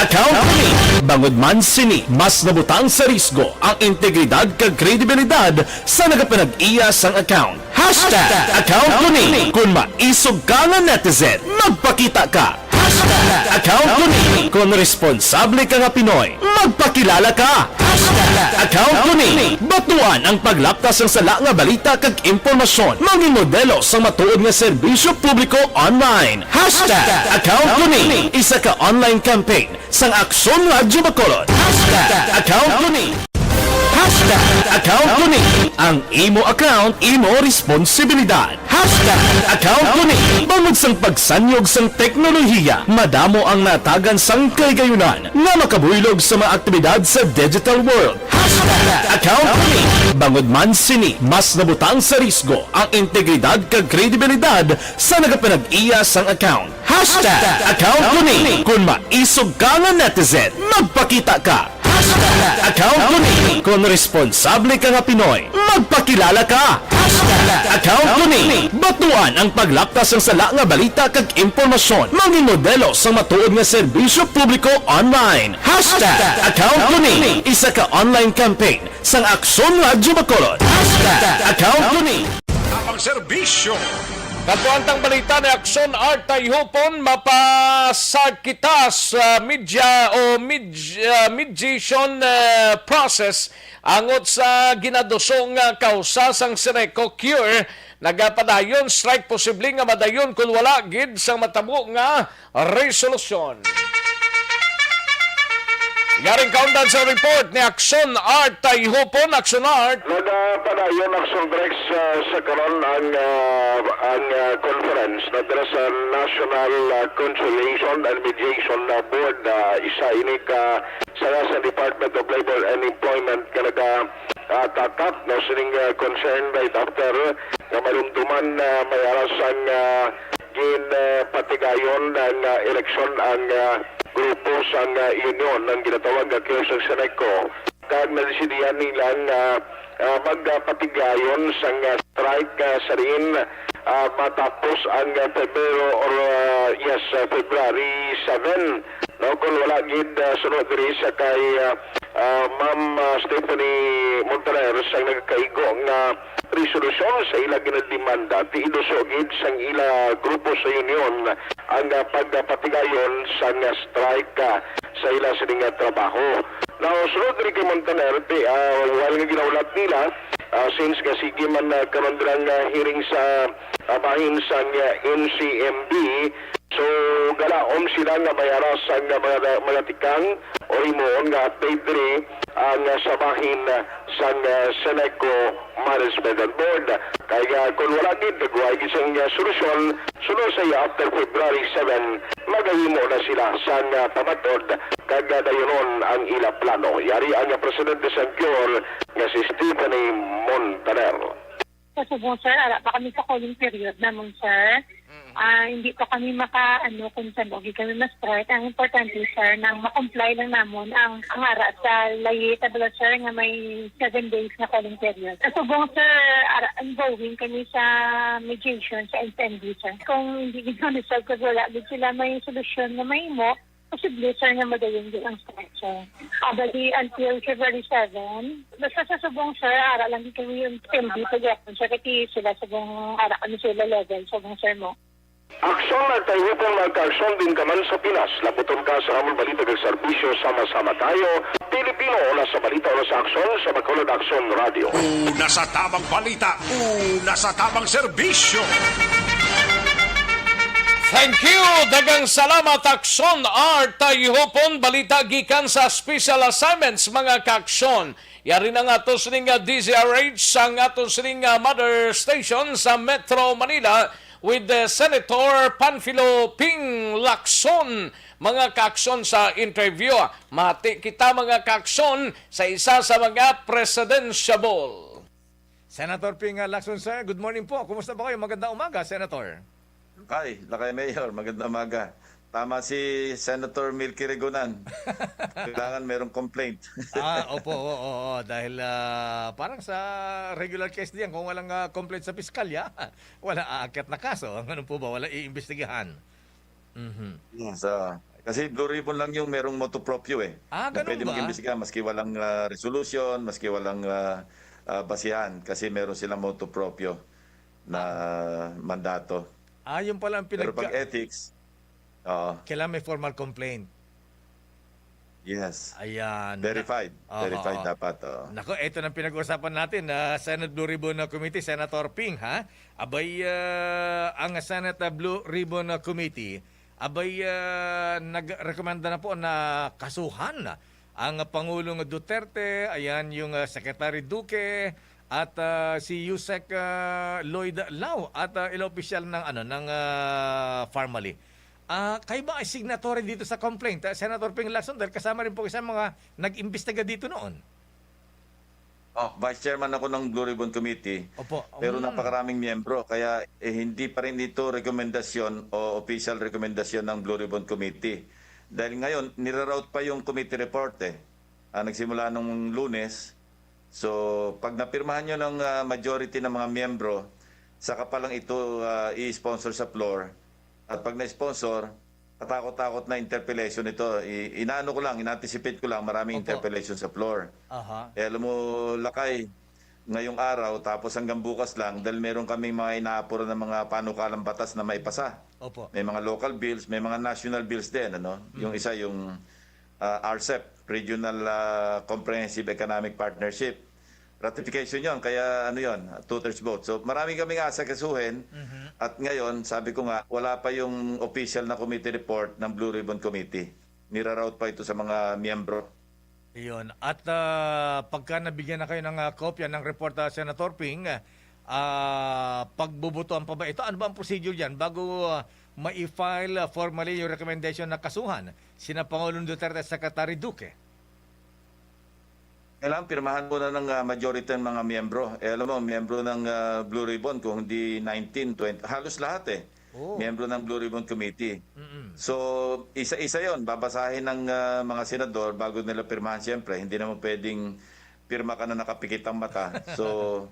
Account ko ni. Bangod man sini, mas nabutang sa risgo ang integridad kag kredibilidad sa nagapanag-iya sang account. Account ko ni. Kung maisog ka nga netizen, magpakita ka. Account ko ni. Kung responsable ka nga Pinoy, magpakilala ka. Account ko ni. Batuan ang paglaptas ng sala nga balita kag impormasyon, maging modelo sa matuod nga serbisyo publiko online. Account ko ni. Isa ka online campaign sang Aksyon Radyo Bacolod. Account ko ni. Account ko ni. Ang imo account, imo responsibilidad. Account ko ni. Bangod sang pagsanyog sang teknolohiya, madamo ang natagan sang kaygayunan nga makabuylog sa mga aktibidad sa digital world. Account ko ni. Bangod man sini, mas nabutang sa risgo ang integridad kag kredibilidad sa nagapanag-iya sang account. Account ko ni. Kung maisog ka nga netizen, magpakita ka. Account ko ni. Kung responsable ka nga Pinoy, magpakilala ka. Account ko ni. Batuan ang paglaptas ng sala nga balita kag impormasyon, maging modelo sa matuod nga serbisyo publiko online. Account ko ni. Isa ka online campaign sang Aksyon Radyo Bacolod. Account ko ni. Tamang serbisyo. Katuantang balita ni Action Art Tayhopon, mapasag kita sa media o mediation process angot sa ginadosong kausa sang Seneco Cure. Nagapadayon strike posible nga madayon kung wala gid sang matabo nga resolusyon. Yaring kaundan sa report ni Action Art Tayhopon. Action Art. Nagpadayon Action Drex sa karon ang conference na dala sa National Conciliation and Mediation Board. Isa ini ka sa Department of Labor and Employment ka tatak no sining concern right after nga malumduman may aras ang patigayon ng eleksyon ang grupo sang union ng ginatawag nga Kiyosang Seneco. Kag nadesidihan nilang magpatigayon sang strike sa rin matapos ang February 7. No, kung wala gid sunod diri sa kay Ma'am Stephanie Montaner sang nagkaigo nga resolusyon sa ila ginademanda ti idusogid sang ila grupo sa union ang pagpatigayon sang strike sa ila sining trabaho. Now, sunod rin kay Montaner, wala nga ginaulat nila, since nga sige man karon dirang hearing sa bahin sang NCMB, so galaom sila nga mayaras ang mga tikang o imoon nga update diri ang sabahin sang Seneco Management Board. Kaya kung wala gid nagway isang solusyon, sunod sa after February 7, magahimo na sila sang pamatod kag dayonon ang ila plano. Yari ang presidente sang Cure nga si Stephanie Montaner. Sa Subong, sir, ara pa kami sa calling period naman, sir. Hindi pa kami kung saan okay kami ma-start. Ang importante, sir, nang ma-comply lang namon ang ara sa layi tabla, sir, nga may 7 days na calling period. Sa Subong, sir, ongoing kami sa mediation sa NTNB, sir. Kung hindi gina-resolve ko, wala din sila may solusyon na may mo, posible, sir, nga madaling din ang structure. Abali until February 7. Basta sa Subong, sir, ara lang din kami yung NTNB pag-yapon, sir, kasi sila Subong, ara kami sila level, Subong, sir, mo. Aksyon na tayo kung magka-aksyon din ka man sa Pinas. Labuton ka sa among balita ng serbisyo, sama-sama tayo. Pilipino na sa balita o sa aksyon sa Bacolod Aksyon Radio. Una sa tamang balita, una sa tamang serbisyo. Thank you! Dagang salamat, Aksyon R. Tayhopon, balita gikan sa special assignments, mga kaksyon. Yari na nga ito sining DZRH sa nga ito sining mother station sa Metro Manila with Senator Panfilo Ping Lacson. Mga kaksyon sa interview. Mati kita, mga kaksyon, sa isa sa mga presidentiable. Senator Ping Lacson, sir. Good morning po. Kumusta ba kayo? Magandang umaga, Senator. Ay, Lakay Mayor, magandang umaga. Tama si Senator Milky Regonan. Kailangan merong complaint. Opo, oo, dahil parang sa regular case diyan, kung walang complaint sa piskalya, wala aakyat na kaso. Ano po ba? Wala iimbestigahan. So, kasi Blue Ribbon lang yung merong motu proprio eh. Na Ganun pwede ba? mag-imbestiga maski walang resolution, maski walang basihan. Kasi meron silang motu proprio na mandato. Yun pala ang Pero pag ethics, kailangan may formal complaint. yes. Ayan. Verified. Verified dapat. Nako, ito nang pinag-uusapan natin Senate Blue Ribbon Committee, Senator Ping, ha? Abay, ang Senate Blue Ribbon Committee, abay, nagrekomenda na po na kasuhan ang Pangulong Duterte, ayan yung Secretary Duque, at si Yusek Lloyd Lau at ilang opisyal ng Farmally. Kayo ba ay signatory dito sa complaint? Senator Ping Lacson, dahil kasama rin po isang mga nag-imbestiga dito noon. Vice Chairman ako ng Blue Ribbon Committee. Opo. Pero napakaraming miyembro. Kaya hindi pa rin ito rekomendasyon o official rekomendasyon ng Blue Ribbon Committee. Dahil ngayon, niraroute pa yung committee report nagsimula nung Lunes. So, pag napirmahan nyo ng majority ng mga miyembro, saka pa lang ito i-sponsor sa floor. At pag na-sponsor, katakot-takot na interpellation ito. Inaano ko lang, in-anticipate ko lang, maraming interpellation sa floor. Alam mo, Lakay, ngayong araw, tapos hanggang bukas lang, dahil meron kaming mga inaapura ng mga panukalang batas na may pasa. May mga local bills, may mga national bills din. Yung isa, yung RCEP, Regional Comprehensive Economic Partnership. Ratification yon, kaya yon, 2/3 vote. So marami kaming asakasuhin at ngayon, sabi ko nga, wala pa yung official na committee report ng Blue Ribbon Committee. Niraroute pa ito sa mga miyembro. Iyon. At pagka nabigyan na kayo ng kopya ng report, Senator Ping, pagbubutuan pa ba ito? Ano ba ang procedure dyan bago ma-file formally yung recommendation na kasuhan sina Pangulong Duterte at Secretary Duque? Kailangan pirmahan muna ng majority ng mga miyembro. Alam mo, miyembro ng Blue Ribbon, kung hindi 19, 20, halos lahat miyembro ng Blue Ribbon Committee. So, isa-isa yon, babasahin ng mga senador bago nila pirmahan siyempre. Hindi naman pwedeng pirma ka na nakapikit ang mata. So,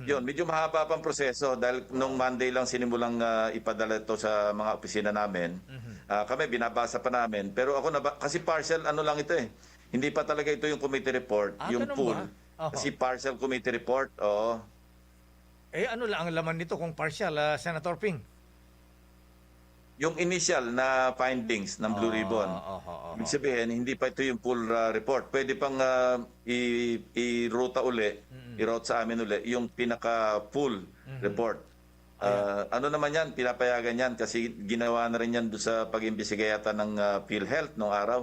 yun, medyo mahaba pang proseso dahil nung Monday lang sinimulang ipadala ito sa mga opisina namin. Kami, binabasa pa namin. Pero ako, kasi partial, lang ito Hindi pa talaga ito yung committee report, yung full. Kasi partial committee report, ano lang ang laman nito kung partial, Senator Ping? Yung initial na findings ng Blue Ribbon. Ibig sabihin, hindi pa ito yung full report. Pwede pang i-ruta uli, i-route sa amin uli, yung pinaka-full report. Ano naman yan, pinapayagan yan kasi ginawa na rin yan doon sa pag-imbestiga yata ng PhilHealth noong araw.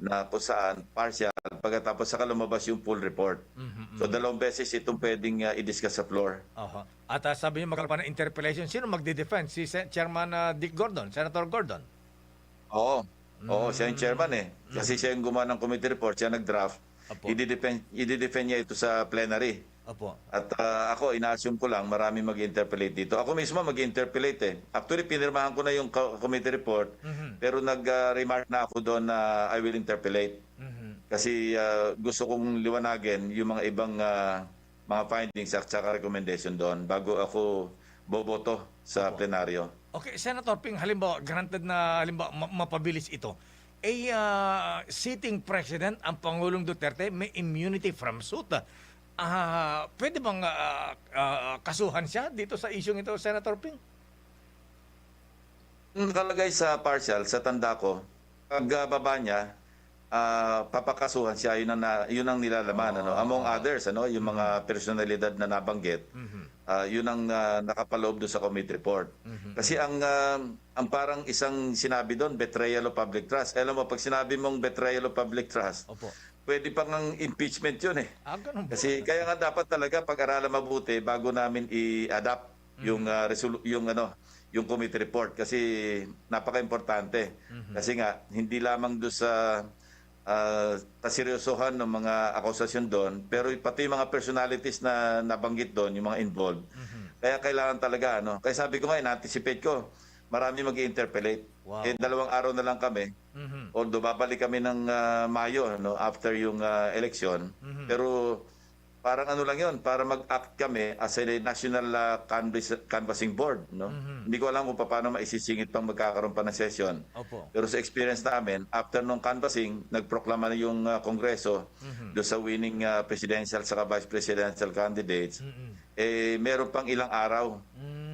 Na kung saan, partial, pagkatapos saka lumabas yung full report. So, 2 beses itong pwedeng i-discuss sa floor. At sabi niyo magkakaroon ng interpellation, sino magde-defend? Si Chairman Dick Gordon, Senator Gordon? Oo, siya yung chairman Kasi siya yung gumawa ng committee report, siya nag-draft. I-defend niya ito sa plenary. Opo. At ako, ina-assume ko lang marami mag-interpolate dito. Ako mismo mag-interpolate eh. Actually, pinirmahan ko na yung committee report, pero nag-remark na ako doon na I will interpolate. Kasi gusto kong liwanagin yung mga ibang mga findings at saka recommendation doon bago ako boboto sa plenaryo. Okay, Senator Ping, halimbawa, granted na halimbawa mapabilis ito. Sitting President, ang Pangulong Duterte, may immunity from suit. Pwede bang kasuhan siya dito sa isyong ito, Senator Ping? Nakalagay sa partial, sa tanda ko, pag baba niya, papakasuhan siya, yun ang nilalaman. Among others, yung mga personalidad na nabanggit, yun ang nakapaloob doon sa committee report. Kasi ang parang isang sinabi doon, betrayal of public trust. Alam mo, pag sinabi mong betrayal of public trust, pwede pang ang impeachment yun eh. Kasi kaya nga dapat talaga pag-aralan mabuti bago namin i-adapt yung committee report kasi napaka-importante. Kasi nga hindi lamang do sa seryosohan ng mga akusasyon doon, pero pati yung mga personalities na nabanggit doon, yung mga involved. Kaya kailangan talaga kaya sabi ko nga, in-anticipate ko, marami mag-interpolate. Wow. 2 araw na lang kami. Although babalik kami ng Mayo after yung election. Pero parang lang yun, para mag-act kami as a national canvassing board. Hindi ko alam kung paano maisisingit pang magkakaroon pa ng session. Opo. Pero sa experience namin, after nung canvassing, nagproklama na yung Kongreso doon sa winning presidential saka vice presidential candidates. Meron pang ilang araw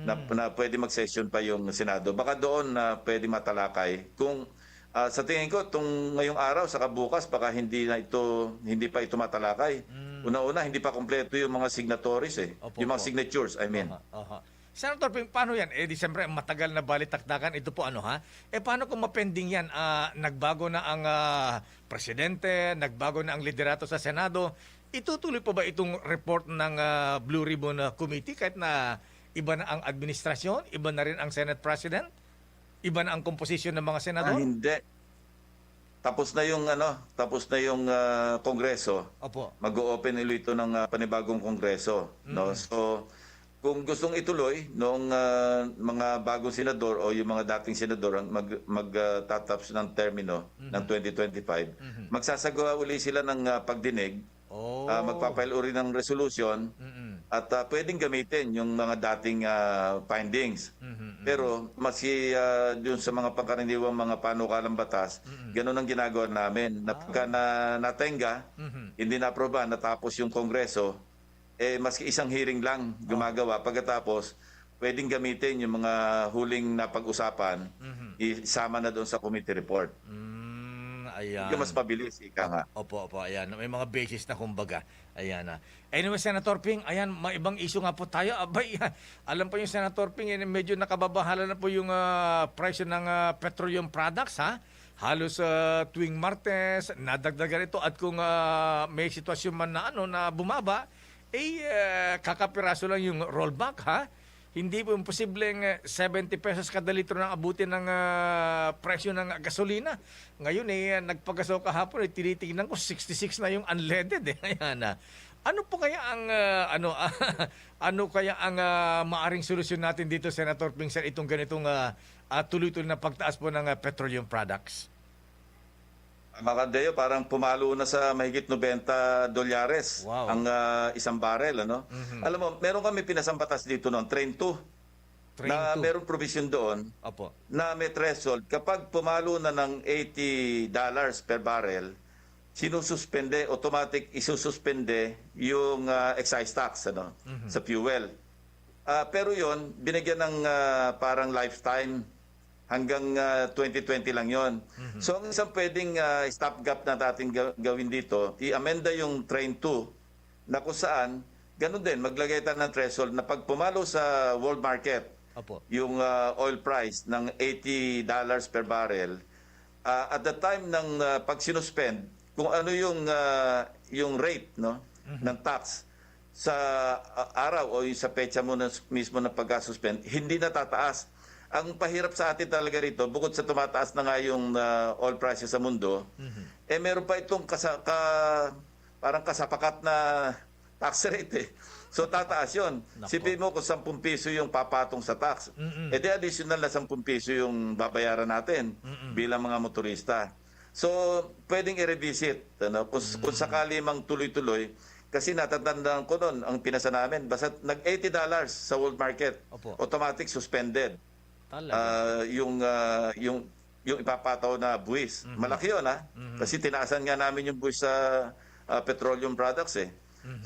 na pwede mag-session pa yung Senado. Baka doon na pwede matalakay. Kung sa tingin ko, ngayong araw, saka bukas, baka hindi pa ito matalakay. Una-una, hindi pa kompleto yung mga signatories yung mga signatures, I mean. Senator Ping, paano yan? Di siyempre, matagal na balitaktakan. Ito po paano kung mapending yan? Nagbago na ang presidente, nagbago na ang liderato sa Senado. Itutuloy pa ba itong report ng Blue Ribbon Committee kahit na iba na ang administrasyon, iba na rin ang Senate President, iba na ang komposisyon ng mga senador? Hindi. Tapos na yung Kongreso. Opo. Mag-o-open ulit ito ng panibagong Kongreso. So, kung gustong ituloy noong mga bagong senador o yung mga dating senador ang magtatapos ng termino ng 2025, magsasagawa uli sila ng pagdinig, magpapail uri ng resolution, at pwedeng gamitin yung mga dating findings. Pero maski dun sa mga pangkaraniwang mga panukalang batas, ganun ang ginagawa namin. Pagka natenga, hindi na-aproba, natapos yung Kongreso, maski isang hearing lang gumagawa. Pagkatapos, pwedeng gamitin yung mga huling napag-usapan, isama na doon sa committee report. Ayan. Yung mas mabilis, ika nga. Opo, ayan. May mga basis na kumbaga. Ayan na. Anyway, Senator Ping, ayan, may ibang issue nga po tayo. Abay, alam po yung Senator Ping, medyo nakababahala na po yung presyo ng petroleum products, Halos tuwing Martes, nadagdagan ito. At kung may sitwasyon man na bumaba, kakapiraso lang yung rollback, Hindi po imposibleng 70 pesos kada litro ng abutin ng presyo ng gasolina. Ngayon nagpagasaw kahapon, tinitingnan ko 66 na yung unleaded. Ayan. Ano po kaya ang maaring solusyon natin dito, Senator Ping, sa itong ganitong tuloy-tuloy na pagtaas po ng petroleum products? Makadeo, parang pumalo na sa mahigit $90 ang isang barrel. Alam mo, meron kami pinasampatas dito noon, Train 2, na meron provision doon na may threshold. Kapag pumalo na ng $80 per barrel, sinususpende, automatic isususpende yung excise tax sa fuel. Pero yon binigyan ng parang lifetime. Hanggang 2020 lang yon. So ang isang pwedeng stopgap na natin gawin dito, i-amenda yung Train 2 na kung saan, ganun din, maglagay tayo ng threshold na pag pumalo sa world market, yung oil price ng $80 per barrel, at the time ng pag sinuspend, kung ano yung rate ng tax sa araw o yung sa petsa mo mismo na pag-suspend, hindi na tataas. Ang pahirap sa atin talaga rito, bukod sa tumataas na nga yung oil prices sa mundo, meron pa itong parang kasapakat na tax rate eh. So tataas yun. Sipin mo kung 10 piso yung papatong sa tax. E di additional na 10 piso yung babayaran natin bilang mga motorista. So pwedeng i-revisit. Ano? Kung sakali mang tuloy-tuloy, kasi natatandaan ko noon, ang pinasa namin, basta nag-$80 sa world market, automatic suspended. Yung ipapataw na buwis. Malaki yun, ha? Kasi tinaasan nga namin yung buwis sa petroleum products, eh.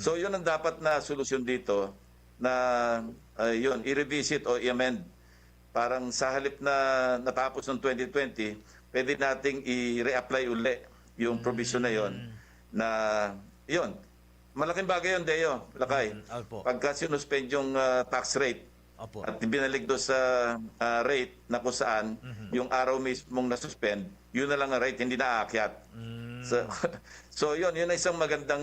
So, yun ang dapat na solusyon dito na yun, i-revisit o i-amend. Parang sa halip na natapos ng 2020, pwede nating i-reapply uli yung provision na yun na yun. Malaking bagay yun, Deo, Lakay. Pagka sinuspend yung tax rate at binalik doon sa rate na kung saan yung araw mismong nasuspend, yun na lang ang rate, hindi na aakyat. So yun ay isang magandang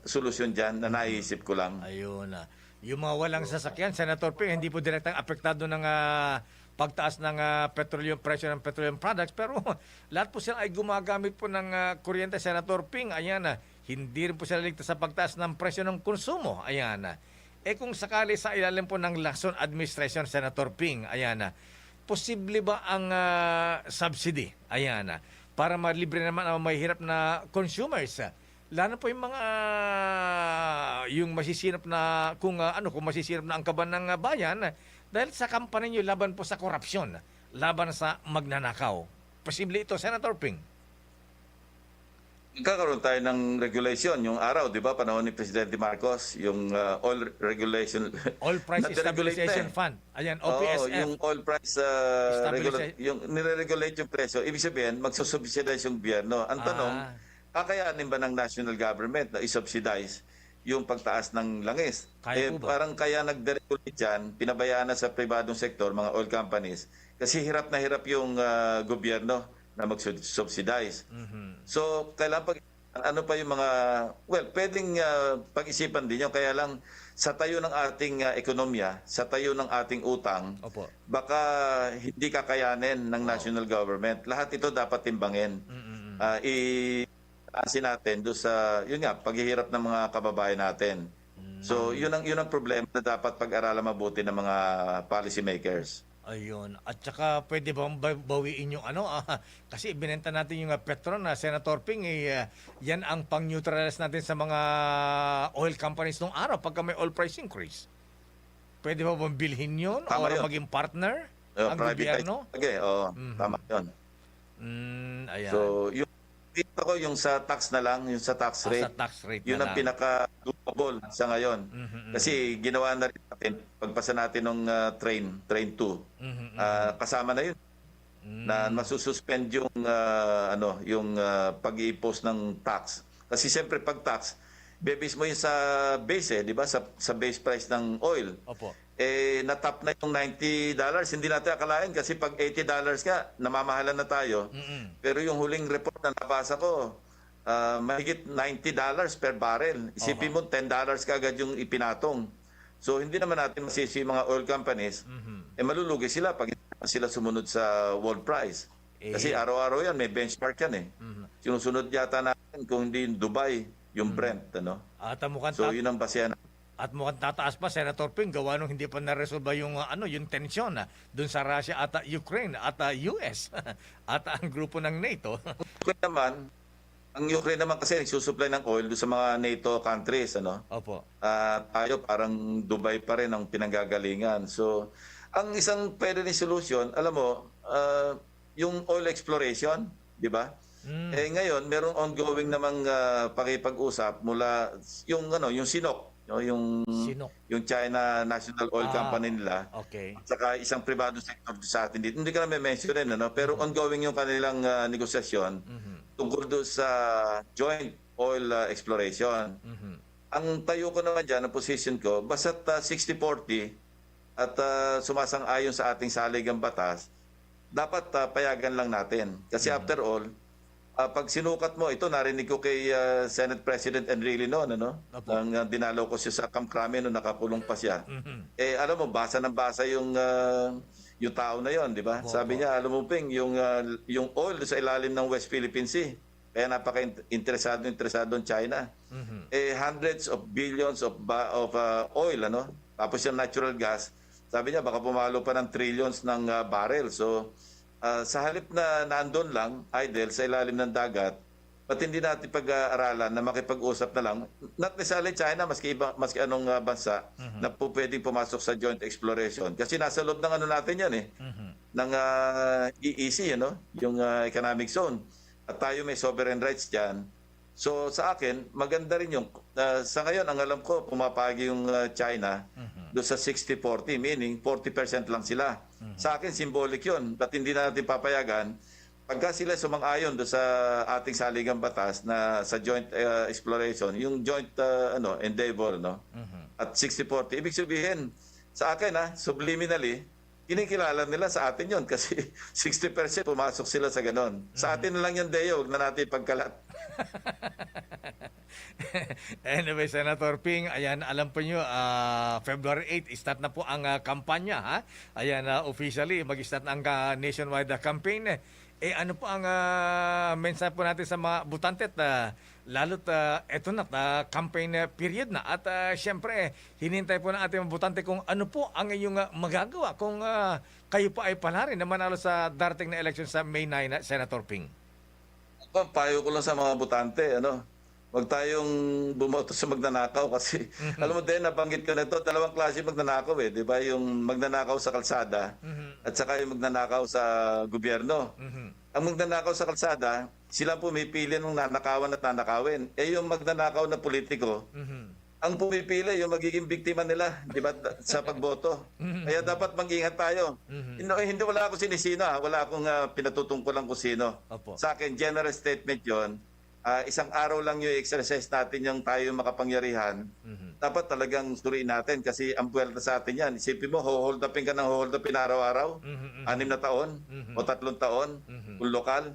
solusyon dyan na naisip ko lang. Ayun na. Yung mga walang sasakyan, Senator Ping, hindi po direktang apektado ng pagtaas ng presyo ng petroleum products, pero lahat po sila ay gumagamit po ng kuryente, Senator Ping. Ayan na. Hindi rin po sila ligtas sa pagtaas ng presyo ng konsumo. Ayan na. Kung sakali sa ilalim po ng Lacson administration, Senator Ping, ayan na, posible ba ang subsidy? Ayan na. Para malibre naman ang mahirap na consumers. Lalo po yung mga yung masisinap na kung masisinap na ang kaban ng bayan dahil sa kampanya niyo laban po sa korupsyon, laban sa magnanakaw. Posible ito, Senator Ping? Kakaroon tayo ng regulation yung araw, di ba? Panahon ni Presidente Marcos, yung oil regulation. Oil Price Stabilization Fund. Ayan, OPSF. Yung oil price, yung nire-regulate yung presyo. Ibig sabihin, magsusubsidize yung gobyerno. Ang tanong, kakayanin ba ng national government na isubsidize yung pagtaas ng langis? Parang kaya nag-deregulate dyan, pinabayaan na sa pribadong sektor, mga oil companies, kasi hirap na hirap yung gobyerno na mag-subsidize. So, kailangan ano pa yung mga, pwedeng pag-isipan din yun. Kaya lang, sa tayo ng ating ekonomiya, sa tayo ng ating utang, baka hindi kakayanin ng national government. Lahat ito dapat timbangin. Asin natin doon sa, yun nga, paghihirap ng mga kababayan natin. So, yun ang problema na dapat pag-aralan mabuti ng mga policy makers. Ayun. At saka pwede bang bawiin yung kasi binenta natin yung Petron na Senator Ping, yan ang pang-neutralize natin sa mga oil companies nung araw pagka may oil price increase. Pwede ba bang bilhin yun? O maging partner ang gobyerno? Okay, tama yun. Ayan. So, dito ko yung sa tax na lang, yung sa tax rate. Sa tax rate yun ang pinaka-doable sa ngayon. Kasi ginawa na rin natin, pagpasa natin ng train 2. Kasama na yun. Na masususpend yung yung pag-i-impose ng tax. Kasi siyempre pag tax, bebase mo yun sa base di ba? Sa base price ng oil. Natap na yung $90, hindi natin akalain kasi pag $80 ka, namamahalan na tayo. Pero yung huling report na nabasa ko, mahigit $90 per barrel. Isipin mo, $10 ka agad yung ipinatong. So hindi naman natin masisi mga oil companies, malulugi sila pag sila sumunod sa world price. Kasi araw-araw yan, may benchmark yan Sinusunod yata natin kung hindi yung Dubai, yung Brent. So yun ang basehan. At mukhang tataas pa, Senator Ping, gawa nung hindi pa na-resolve yung tensyon dun sa Russia at Ukraine at US at ang grupo ng NATO. Ang Ukraine naman kasi nagsusupply ng oil doon sa mga NATO countries, tayo parang Dubai pa rin ang pinanggagalingan. So, ang isang pwede ni solution, alam mo, yung oil exploration, di ba? Ngayon, merong ongoing namang pakipag-usap mula yung SINOC, yung China National Oil Company nila. At saka isang privado sector sa atin dito. Hindi ka na may mentionin, pero ongoing yung kanilang negosasyon tungkol doon sa joint oil exploration. Ang tayo ko naman dyan, ang position ko, basta't 60-40 at sumasang-ayon sa ating saligang batas, dapat payagan lang natin. Kasi after all, pag sinukat mo, ito narinig ko kay Senate President Enrile noon, ang dinalaw ko siya sa Camp Crame noon, nakakulong pa siya. Alam mo, basa ng basa yung tao na yon, di ba? Sabi niya, alam mo Ping, yung oil sa ilalim ng West Philippine Sea, Kaya napaka-interesado ang China. Hundreds of billions of oil, tapos yung natural gas, sabi niya baka pumalo pa ng trillions ng barrel. So sa halip na nandun lang, idle sa ilalim ng dagat, ba't hindi natin pag-aaralan na makipag-usap na lang, not necessarily China, maski anong bansa na po pwedeng pumasok sa joint exploration. Kasi nasa loob ng natin yan ng EEC, yung economic zone. At tayo may sovereign rights dyan. So sa akin, maganda rin yung, sa ngayon, ang alam ko, pumapagi yung China doon sa 60-40, meaning 40% lang sila. Sa akin, symbolic yun. At hindi na natin papayagan. Pagka sila sumang-ayon doon sa ating saligang batas na sa joint exploration, yung joint endeavor, at 60-40, ibig sabihin, sa akin, subliminally, kinikilala nila sa atin yon kasi 60% pumasok sila sa ganon. Sa atin na lang yan, Deo, huwag na natin pagkalat. Anyway, Senator Ping, ayan, alam po nyo, February 8, start na po ang kampanya, ha? Ayan, officially, mag-start ang nationwide campaign. Ano po ang mensahe po natin sa mga butante at lalo't eto na, campaign period na. At siyempre, hinintay po ng ating mga butante kung ano po ang inyong magagawa kung kayo po ay panarin na manalo sa darating na election sa May 9, Senator Ping. Payo ko lang sa mga butante, huwag tayong bumoto sa magnanakaw kasi alam mo din, nabanggit ko na ito, dalawang klase magnanakaw di ba? Yung magnanakaw sa kalsada at saka yung magnanakaw sa gobyerno. Ang magnanakaw sa kalsada, sila pumipili ng nanakawan at nanakawin. Yung magnanakaw na politiko, ang pumipili, yung magiging biktima nila, di ba, sa pagboto. Kaya dapat mag-ingat tayo. Hindi wala akong sinisino, wala akong pinatutungkulan kung sino. Sa akin, general statement yon. Isang araw lang yung exercise natin yung tayo makapangyarihan. Dapat talagang suriin natin kasi ang buwelta sa atin yan. Isipin mo, hold upin ka ng hold upin araw-araw, 6 na taon o 3 taon, kung lokal.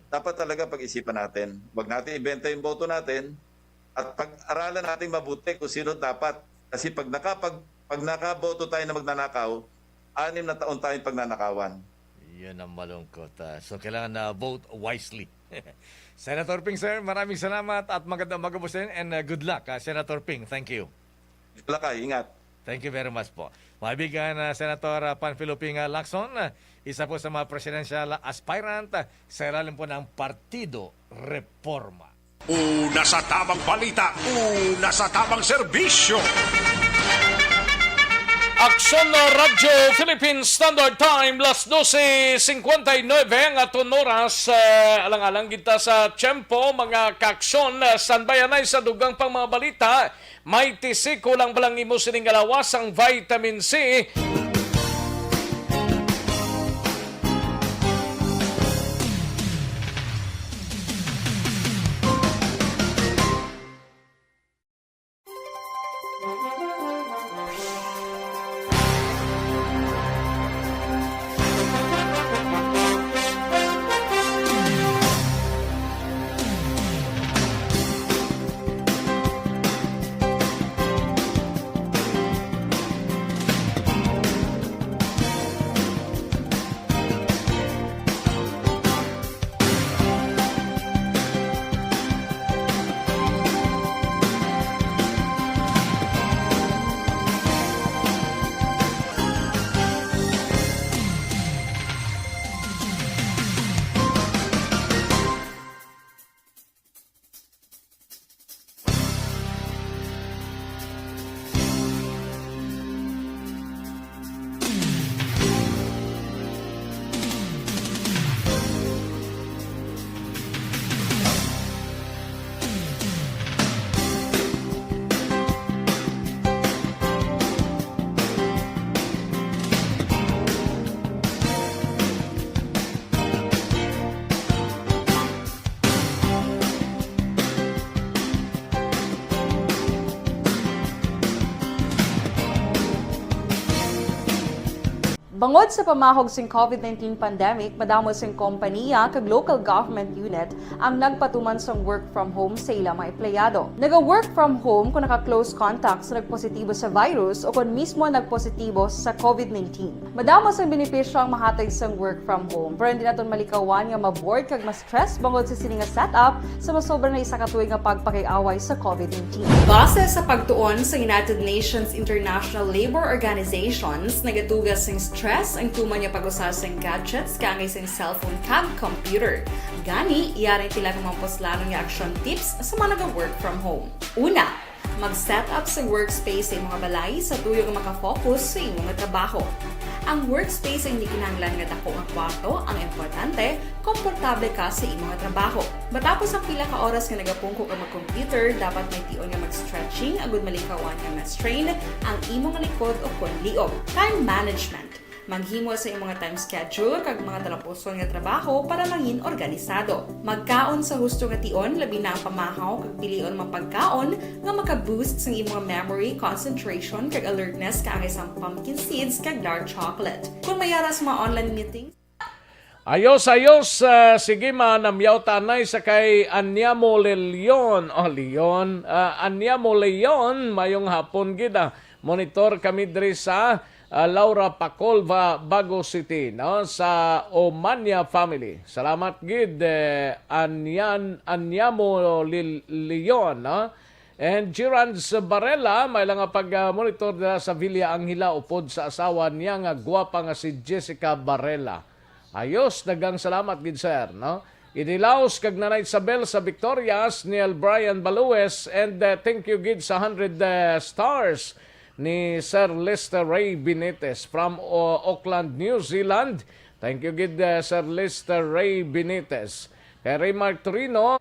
Dapat talaga pag-isipan natin. Huwag natin ibenta yung boto natin at pag-aralan natin mabuti kung sino dapat. Kasi pag nakaboto tayo na magnanakaw, 6 na taon tayong pagnanakawan. Yun ang malungkot. So kailangan na vote wisely. Senator Ping, sir, maraming salamat at magandang umaga po sa inyo and good luck, Senator Ping. Thank you. Lakay, ingat. Thank you very much po. Maibigan, Senator Panfilo Ping Lacson, isa po sa mga presidential aspirant sa ilalim po ng Partido Reforma. Una sa tamang balita, una sa tamang serbisyo. Aksyon Radyo Philippines Standard Time, las 12:59 ang aton oras. Alang-alang kita sa tiyempo, mga kaksyon, sanbayanay sa dugang pang mga balita. May tisiko lang palang imo sining alawas ang vitamin C. Bangod sa pamahog sing COVID-19 pandemic, madamo sing kompanya kag local government unit ang nagpatuman sang work from home sa ilang mga empleyado. Naga-work from home kung naka-close contacts na nagpositibo sa virus o kung mismo nagpositibo sa COVID-19. Madamo sang benepisyo ang mahatag sang work from home, pero hindi naton malikawan nga ma-bored kag ma-stress bangod sa sini nga setup sa masobra na isa ka tuig nga pagpakiaway sa COVID-19. Base sa pagtuon sa United Nations International Labour Organizations, nagatugas sing stress ang tuman niya pag-usar sing gadgets kangay sing cellphone kag computer. Gani, iyaring tila kumamposlano nga action tips sa mga nag-work from home. Una, mag-set up sa workspace sa mga balay sa tuyo nga makafocus sa imong trabaho. Ang workspace ay hindi kinahanglan nga dako nga kwarto, ang importante, komportable ka sa imong trabaho. Matapos ang pila ka oras nga nagapungko ka mag-computer, dapat may tion nga mag-stretching agud malikawan nga ma-strain ang imong likod o konliog. Time management. Maghimo sa imong time schedule kag mga talapuson nga trabaho para mangin organisado. Magkaon sa husto nga tion, labi na ang pamahaw kag pilion mapagkaon nga maka-boost sa imong memory, concentration kag alertness kaangay sa pumpkin seeds kag dark chocolate. Kung mayaras mga online meetings, Ayos, sige namyaw tanay sa kay Anyamo Leon. Leon. Anyamo Leon, mayong hapon gida. Monitor kami diri sa Laura Pacolva, Bago City, no? Sa Omania family. Salamat gid, Anyamo Leon, no? And Girans Barella, may lang pag-monitor sa Villa Angela upod sa asawa niya nga gwapa nga si Jessica Barella. Ayos, dagang salamat gid sir, no? Inilaos kag Nanay Isabel sa Victorias, ni Brian Balues, and thank you gid sa 100 stars ni Sir Lester Ray Benitez from Auckland, New Zealand. Thank you gid Sir Lester Ray Benitez. Kay Raymar Torino,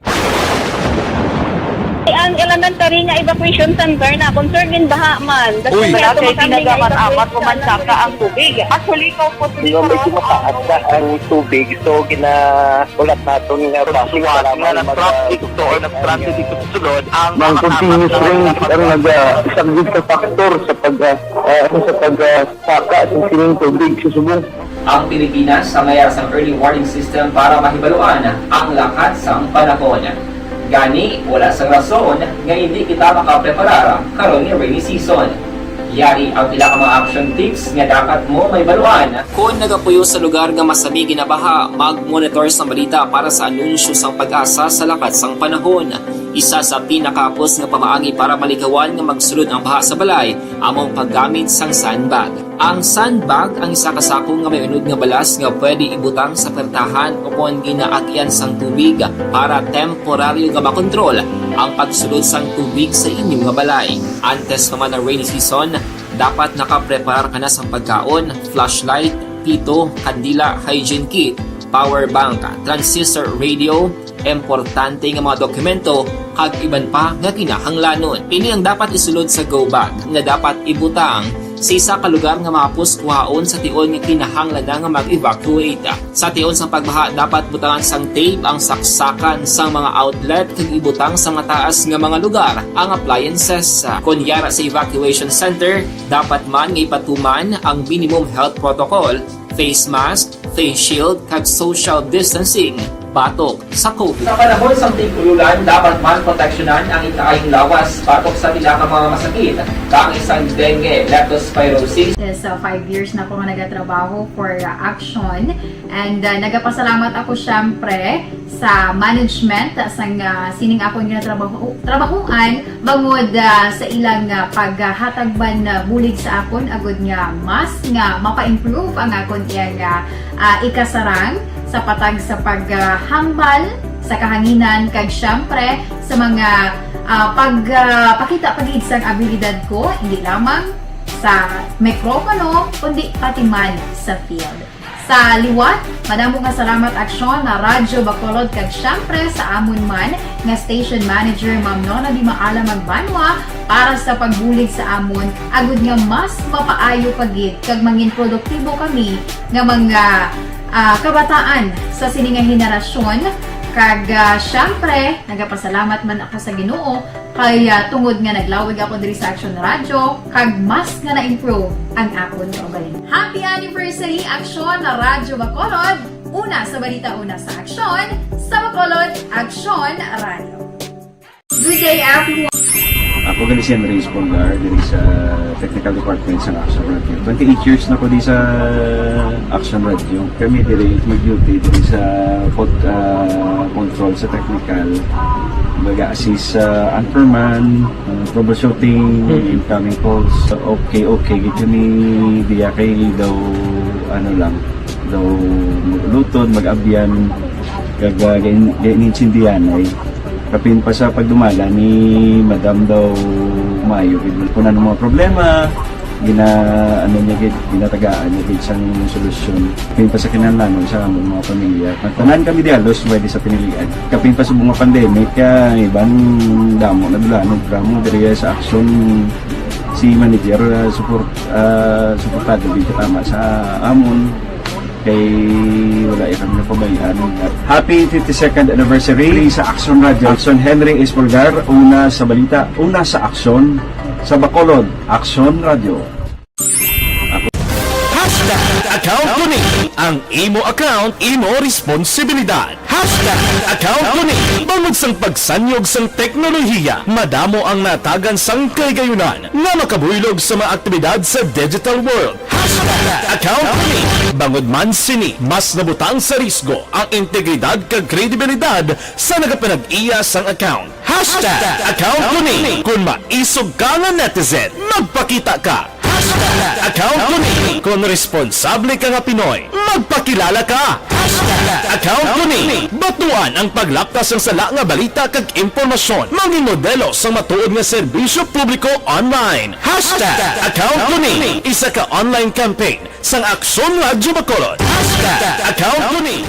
ang elementary nga evacuation center na concern din baha man. Kasi kaya pinagamat-amat kumansaka ang tubig. Actually, ikaw po may kumataas na ang tubig. So, ginaulat natin nga pasiwat nga ng traffic to or ng-transit dito sa sunod. Ang continuous rain ang nag-isang sa factor sa pagsaka sa sining tubig sa subong. Ang Pilipinas sa mayroon ng early warning system para mahibaluan ang lakat sa panahon. Gani, wala sang rason nga hindi kita makapreparar karon ni rainy season. Yari ang pila ka mga action tips nga dapat mo may baluan. Kung nagapuyo sa lugar nga masami ginabaha, mag-monitor sa balita para sa anunsyo sang pag-asa sa lakat sang panahon. Isa sa pinakapos nga pamaagi para malikawan nga magsulod ang baha sa balay, among paggamit sang sandbag. Ang sandbag ang isa kasako nga may unod nga balas nga pwede ibutang sa pertahan upon ginaagyan sang tubig para temporaryo nga makontrol ang pagsulod sang tubig sa inyong nga balay. Antes naman ng rainy season, dapat nakapreparar ka na sang pagkaon, flashlight, pito, kandila, hygiene kit, power bank, transistor radio, importante nga mga dokumento kag iban pa nga kinahanglanon. Ini ang dapat isulod sa go bag nga dapat ibutang sa isa ka lugar nga mapos kuhaon sa tion nga kinahanglan nga mag-evacuate. Sa tion sang pagbaha dapat butangan sang tape ang saksakan sang mga outlet kag ibutang sa mataas nga mga lugar ang appliances. Kunyara sa evacuation center, dapat man nga ipatuman ang minimum health protocol, face mask, face shield kag social distancing batok sa COVID. Sa panahon sa tigululan, dapat man proteksyonan ang ikaayong lawas batok sa pila ka mga masakit. Kang isang dengue, leptospirosis. 5 years na ako nga nagatrabaho for action, and nagapasalamat ako syempre sa management sang sining ako nga trabahuan bangod sa ilang paghatagban bulig sa akon agud nga mas nga mapa-improve ang akon iyang ikasarang sa patag sa paghambal sa kahanginan kag syempre sa mga pagpakita pagid sang abilidad ko hindi lamang sa mikropono kundi pati man sa field. Sa liwat, madamo nga salamat aksyon na Radyo Bacolod kag syempre sa amon man nga station manager Ma'am Nona Di Maalam Magbanwa para sa pagbulig sa amon agud nga mas mapaayo pagid kag mangin produktibo kami nga mga kabataan sa sininga henerasyon Kag syempre, nagapasalamat man ako sa Ginoo kay tungod nga naglawig ako diri sa Action Radio kag mas nga na-improve ang akon kaugalingon. Happy anniversary Action na Radyo Bacolod! Una sa balita, una sa Action, sa Bacolod, Action Radio. Good day everyone! Ako gali si Andres Polgar diri sa Technical Department sa Action Radio. 28 years na ko di sa Action Radio. Kami diri mag-duty diri sa control sa technical. Mag-assist sa anchorman, troubleshooting, incoming calls. Okay. Gito ni diya kay daw daw lutod, mag-abyan, ganinsindihan ay kapin pa sa pagdumala ni Madam daw Mayo kung ano mga problema ginatagaan niya isang solusyon kapin pa sa kinalanon sa among mga pamilya tanan kami dialos pwede sa pinilian kapin pa sa mga pandemic ibang damo na dulanog gramo diri sa Action si manager suportado din tama sa amon kay wala kami napabayaan. Happy 52nd anniversary sa Action Radio. Action Henry Espolgar, una sa balita, una sa Action, sa Bacolod, Action Radio. Account ko ni ang imo account, imo responsibilidad. Account ko ni bangod sang pagsanyog sang teknolohiya, madamo ang natagan sang kaygayunan nga makabuylog sa mga aktibidad sa digital world. Account ko ni bangod man sini mas nabutang sa risgo ang integridad kag kredibilidad sa nagapanag-iya sang account. Account ko ni kung maisog ka nga netizen, magpakita ka. Account ko ni kung responsable ka nga Pinoy, magpakilala ka. Account ko ni batuan ang paglaptas ng sala nga balita kag impormasyon, mangin modelo sa matuod nga serbisyo publiko online. Account ko ni isa ka online campaign sang Aksyon Radyo Bacolod. Account ko ni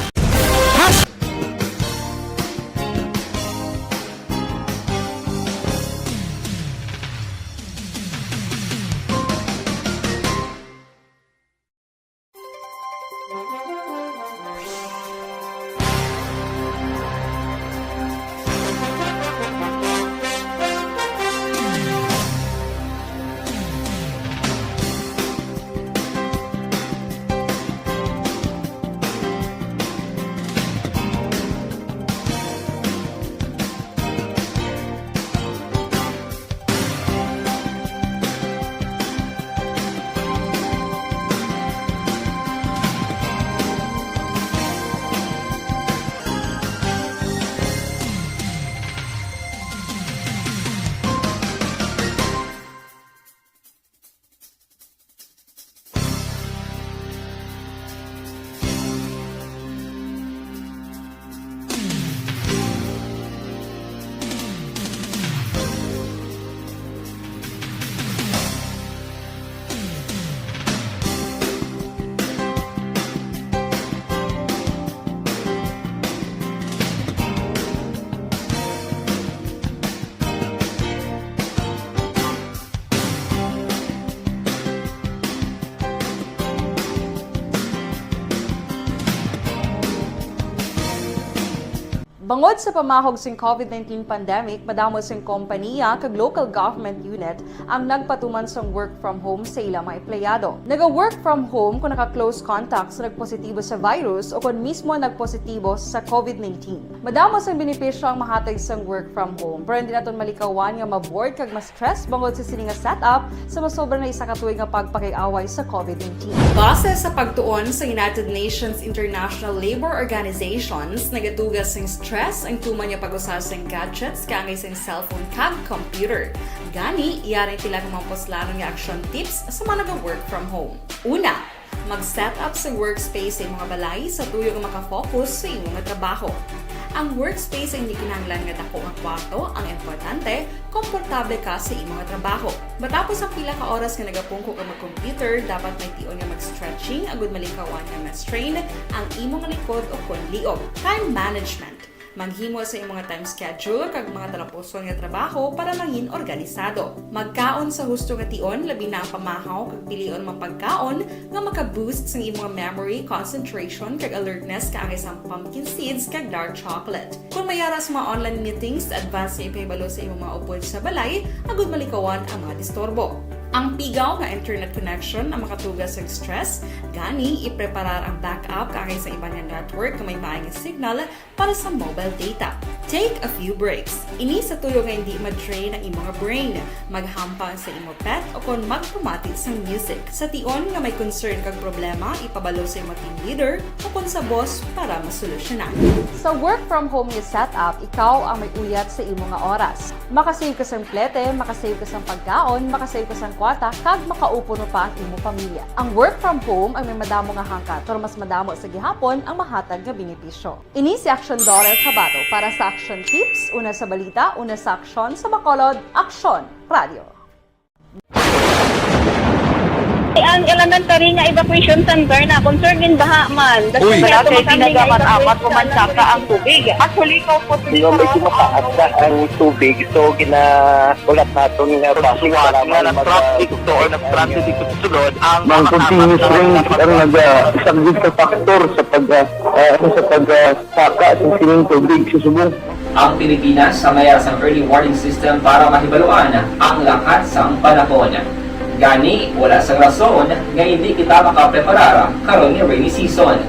Bangod sa pamahog sing COVID-19 pandemic, madamo sing kompanya kag local government unit ang nagpatuman sang work from home sa ilang mga empleyado. Naga-work from home kung naka-close contacts na nagpositibo sa virus o kung mismo nagpositibo sa COVID-19. Madamo sang benepisyo ang mahatag sang work from home, pero hindi naton malikawan nga maboard kag ma-stress bangod sa sini nga setup sa masobra na isa ka tuig nga pagpakiaway sa COVID-19. Base sa pagtuon sa United Nations International Labour Organizations, nagatugas sing stress ang tuman niya pag-usas ng gadgets kangay sa cellphone kag computer. Gani, iyaring tila ng mga poslano nga action tips sa mga nag-work from home. Una, mag-set up sa workspace sa mga balay sa tuyo nga makafocus sa inyong trabaho. Ang workspace ay hindi kinahanglan nga dako ang kwarto, ang importante, komportable ka sa imong trabaho. Matapos ang pila ka oras nga nagapungko ka mag-computer, dapat may tion nga mag-stretching agud malikawan nga ma-strain ang imong likod o kon liog. Time management. Maghimo sa imong mga time schedule kag mga talapuson nga trabaho para mangin organisado. Magkaon sa husto nga tion, labi na ang pamahaw kag pilion mga pagkaon nga maka-boost sa imong memory, concentration kag alertness kaangay sa pumpkin seeds kag dark chocolate. Kung mayaras mga online meetings, advance na ipahibalo sa imong mga upod sa balay, agud malikawan ang mga disturbo. Ang pigaw nga internet connection ang makatugas sa stress, gani ipreparar ang backup kaangay sa ibang network na may maayong signal para sa mobile data. Take a few breaks. Ini sa tuyo nga hindi ma-drain ang imong brain. Maghampang sa imong pet o kung magpumatit sa music. Sa tion nga may concern kag problema, ipabalo sa imong team leader o kung sa boss para masolusyonan. Sa work from home nga setup, ikaw ang may uyat sa imong nga oras. Makasave ka sa plete, makasave ka sa pagkaon, makasave ka sa kwata, kag makaupo no pa ang imong pamilya. Ang work from home ay may madamo nga hangkat, pero mas madamo sa gihapon ang mahatag nga benepisyo. Ini si Action Dollar Kabato para sa Action Tips, una sa balita, una sa aksyon, sa Bacolod, Action Radio. Ang elementary nga evacuation center na concern din baha man. Uy, kay ginagamat-amat kumansaka ang tubig. Actually, ikaw po medyo mataas na ang tubig. So, ginaulat natin nga basiwala nga ng traffic to or nag-transit dito sa sunod. Ang continuous rain ang nag-isang sa factor sa pagsaka sa sining tubig sa subong. Ang Pilipinas sa mayas ang early warning system para mahibaluan ang lakas ng panahon. Gani, wala sang rason nga hindi kita makapreparar karon ni rainy season.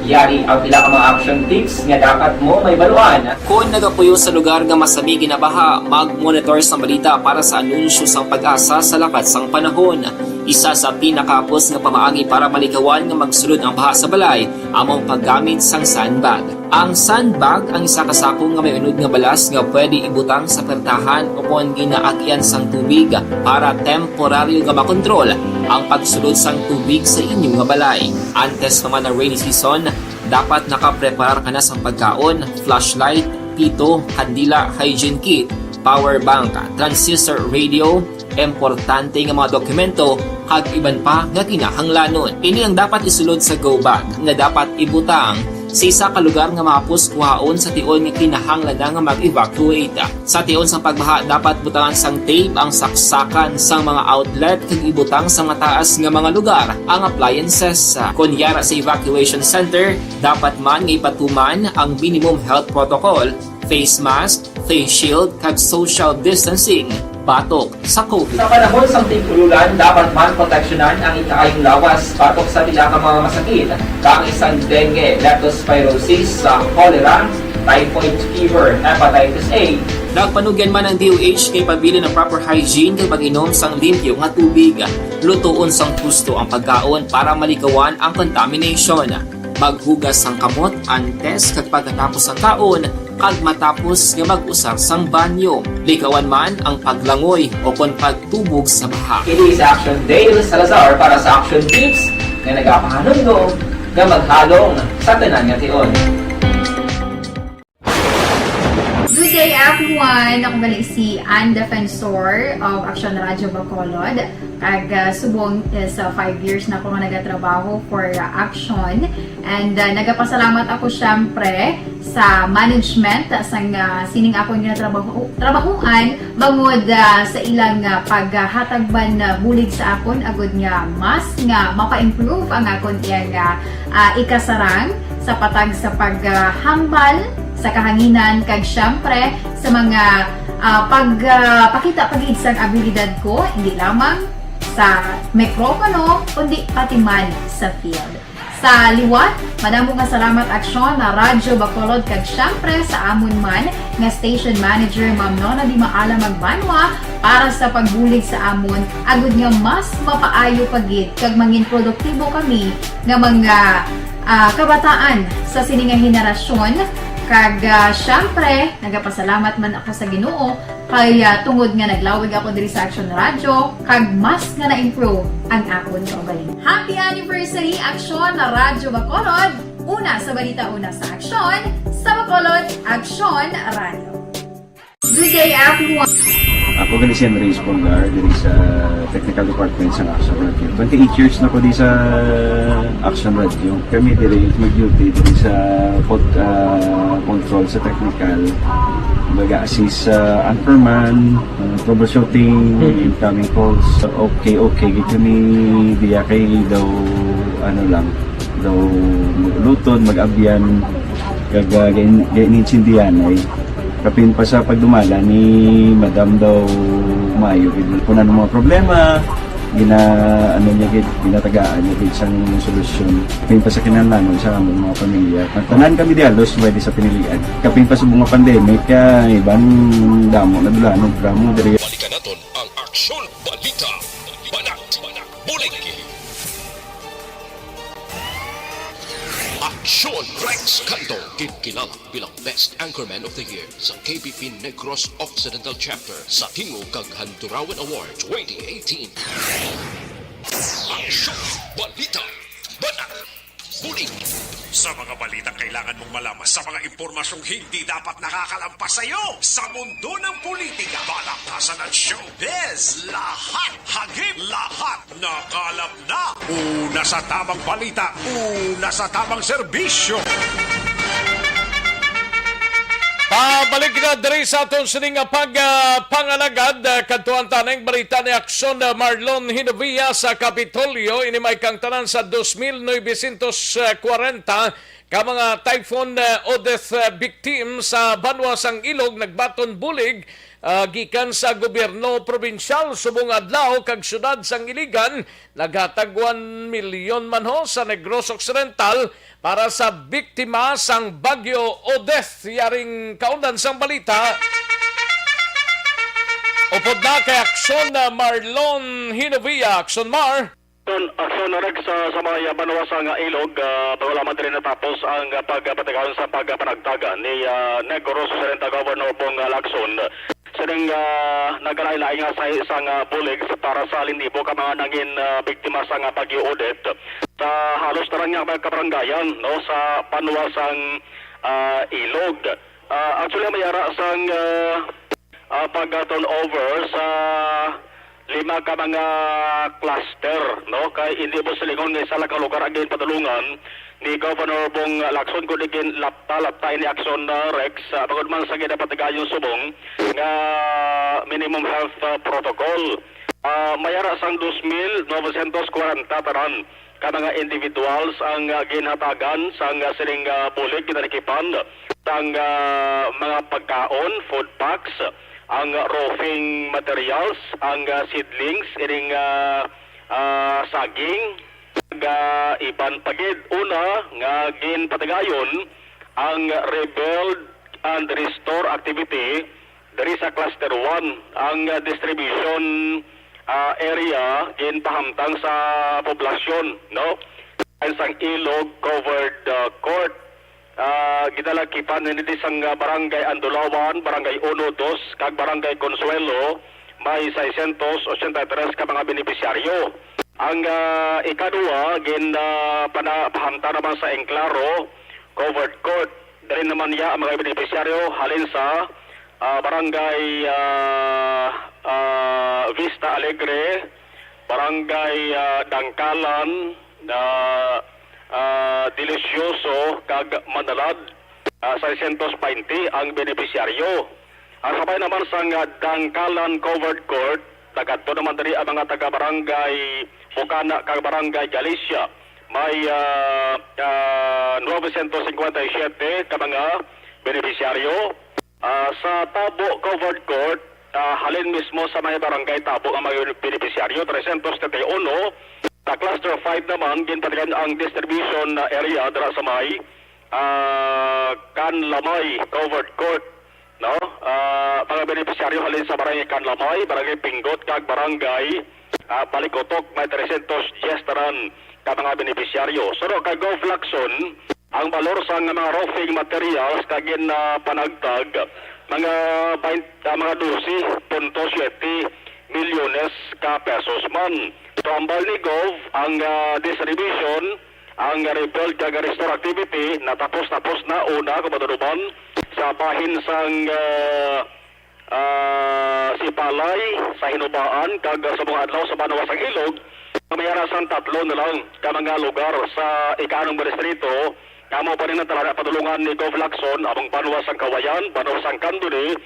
Yari ang pila ka mga action tips nga dapat mo may baluan. Kung nagapuyo sa lugar nga masabi ginabaha, mag-monitor sa balita para sa anunsyo sang pag-asa sa lakat sang panahon. Isa sa pinakapos nga pamaagi para malikawan nga magsulod ang baha sa balay, among paggamit sang sandbag. Ang sandbag ang isa kasakong nga may unod nga balas nga pwede ibutang sa pertahan upon ginaagyan sang tubig para temporaryo nga makontrol ang pagsulod sang tubig sa inyong nga balay. Antes naman ng rainy season, dapat nakapreparar ka na sang pagkaon, flashlight, pito, kandila, hygiene kit, power bank, transistor radio, importante nga mga dokumento kag iban pa nga kinahanglanon. Ini ang dapat isulod sa go bag nga dapat ibutang sa isa ka lugar nga mapus kuhaon sa tion nga kinahanglan nga mag-evacuate. Sa tion sang pagbaha dapat butangan sang tape ang saksakan sang mga outlet kag ibutang sa mataas nga mga lugar ang appliances. Kunyara sa evacuation center, dapat man nga ipatuman ang minimum health protocol, face mask, face shield kag social distancing batok sa COVID. Sa panahon sa tig-ululan, dapat man proteksyonan ang ikaayong lawas batok sa pila ka mga masakit, kang isang dengue, leptospirosis, cholera, typhoid fever, hepatitis A. Nagpanugyan man ang DOH kay pabili ng proper hygiene kay pag-inom sang limpyo nga tubig. Lutuon sang husto ang pagkaon para malikawan ang contamination. Maghugas sang kamot antes kag pagkatapos ang kaon kag matapos nga mag-usar sang banyo. Likawan man ang paglangoy o kon pagtubog sa baha. It is Action Dale Salazar para sa Action Tips nga nagapahanunggo nga maghalong sa tanan nga tion. Good day everyone! Ako galing si Ann Defensor of Action Radio Bacolod. Kag subong is 5 years na ako nga nagatrabaho for Action. And nagapasalamat ako syempre sa management sang sining ako nga trabahuan bangod sa ilang paghatagban bulig sa akon agud nga mas nga mapa-improve ang akon iyang ikasarang sa patag sa paghambal sa kahanginan kag syempre sa mga pakita pagid sang abilidad ko hindi lamang sa mikropono kundi pati man sa field. Sa liwat, madamo nga salamat Aksyon na Radyo Bacolod kag syempre sa amon man nga station manager Ma'am Nona Di Maala Magbanwa para sa pagbulig sa amon agud nga mas mapaayo pagid kag mangin produktibo kami nga mga kabataan sa sining nga henerasyon. Kag syempre, nagapasalamat man ako sa Ginoo kay tungod nga naglawig ako diri sa Action Radio kag mas nga na-improve ang akon kaugalingon. Happy anniversary Action na Radyo Bacolod! Una sa balita, una sa aksyon, sa Bacolod, Action Radio. Good day everyone! Ako gali si Henry Espolgar diri sa Technical Department sa Action Radio. 28 years na ko di sa Action Radio. Kami diri mag-duty diri sa control sa technical. Mag-assist sa anchorman, troubleshooting, incoming calls. Okay, kami diya kay daw daw luton, mag-abyan, ganinsindihan ay kapin pa sa pagdumala ni Madam daw Mayo kung ano mga problema ginatagaan niya isang solusyon kapin pa sa kinalanon sa among mga pamilya tanan kami dialos pwede sa pinilian kapin pa sa mga pandemic kaya ibang damo na dulanog dramo diri. Balikan naton ang Aksyon Balita. Banat, bulig. Aksyon Rex Canto, kilala bilang Best Anchorman of the Year sa KBP Negros Occidental Chapter sa Tingog kag Handurawan Award 2018. Aksyon Balita. Banat, bulig. Sa mga balita kailangan mong malaman sa mga impormasyong hindi dapat nakakalampas sa iyo sa mundo ng politika, balakasan at showbiz. Lahat, hagip, lahat nakalap na. Una sa tamang balita, una sa tamang serbisyo. Pabalik na diri sa aton sining pangalagad kadtuan tanang balita ni Aksyon Marlon Hinovia sa Kapitolyo ini may kang tanan sa 2,940 ka mga Typhoon Odette victim sa Banwa sang Ilog nagbaton bulig gikan sa gobyerno probinsyal subong adlaw kag syudad sang Iligan naghatag 1 milyon man ho sa Negros Occidental para sa biktima sang Bagyo Odette. Yaring kaundan sang balita. Upod na kay Aksyon Marlon Hinovia. Aksyon Mar. Aksyon na sa mga Banwa sang Ilog, wala man rin natapos ang pagpatagawan sa pagpanagtaga ni Negros Occidental Governor Bong Lacson. Sining nagalaylay nga sa isang bulig para sa linibo ka mga nangin biktima sa Bagyo Odette sa halos tarang nga mga kabaranggayan no, sa Panuwasang Ilog. Actually mayara sang pag-turnover sa 5 ka mga cluster no kay hindi mo silingon nga isa lang ka lugar agin padulungan ni Governor Bong Lacson kung digin lapta ni Aksyon Rex bagod man sa ginapatigayon subong nga minimum health protocol. Mayara sang 2,940 taran ka mga individuals ang ginhatagan sang sining bulig kinarikipan sang mga pagkaon, food packs, ang roofing materials, ang seedlings, iring saging, iban pagid. Una, nga ginpatagayon ang rebuild and restore activity dari sa cluster 1, ang distribution area ginpahamtang sa poblasyon, no? Ang sang Ilog covered court gidalakipan ni isang barangay Andulawan, barangay 1-2 kag barangay Consuelo may 683 ka mga benepisyaryo. Ang ikadua gin pahamta naman sa Enclaro covered court dali naman ya ang mga benepisyaryo halin sa barangay Vista Alegre, barangay Dangkalan, Delicioso kag Manalad, 620 ang benepisyaryo. Sabay naman sa Dangkalan covered court, tagadto naman diri ang mga taga-barangay Bukana kag barangay Galicia. May 957 ka mga benepisyaryo. Sa Tabo covered court, halin mismo sa mga barangay Tabo ang mga benepisyaryo, 331. Sa cluster 5 naman, ginpatigan ang distribution area dara sa may Kanlamay covered court. No? Mga benepisyaryo halin sa barangay Kanlamay, barangay Pinggot, kag barangay Balikotok, may 310 taran ka mga benepisyaryo. So, kag Gov Lacson, ang valor sa mga roofing materials kagin panagtag mga 12.7 milyones ka pesos man. So ang bal ni Gov, ang distribution, ang rebuild kag restore activity natapos na una kumatuduban sa bahin sang si Palay sa Hinubaan kag sa mga adlaw sa Banawasang Ilog mayarasan 3 na lang ka mga lugar sa ikanong distrito kamo pa rin ang talaga padulungan ni Gov Lacson abang Banawasang Kawayan, Banawasang Candoni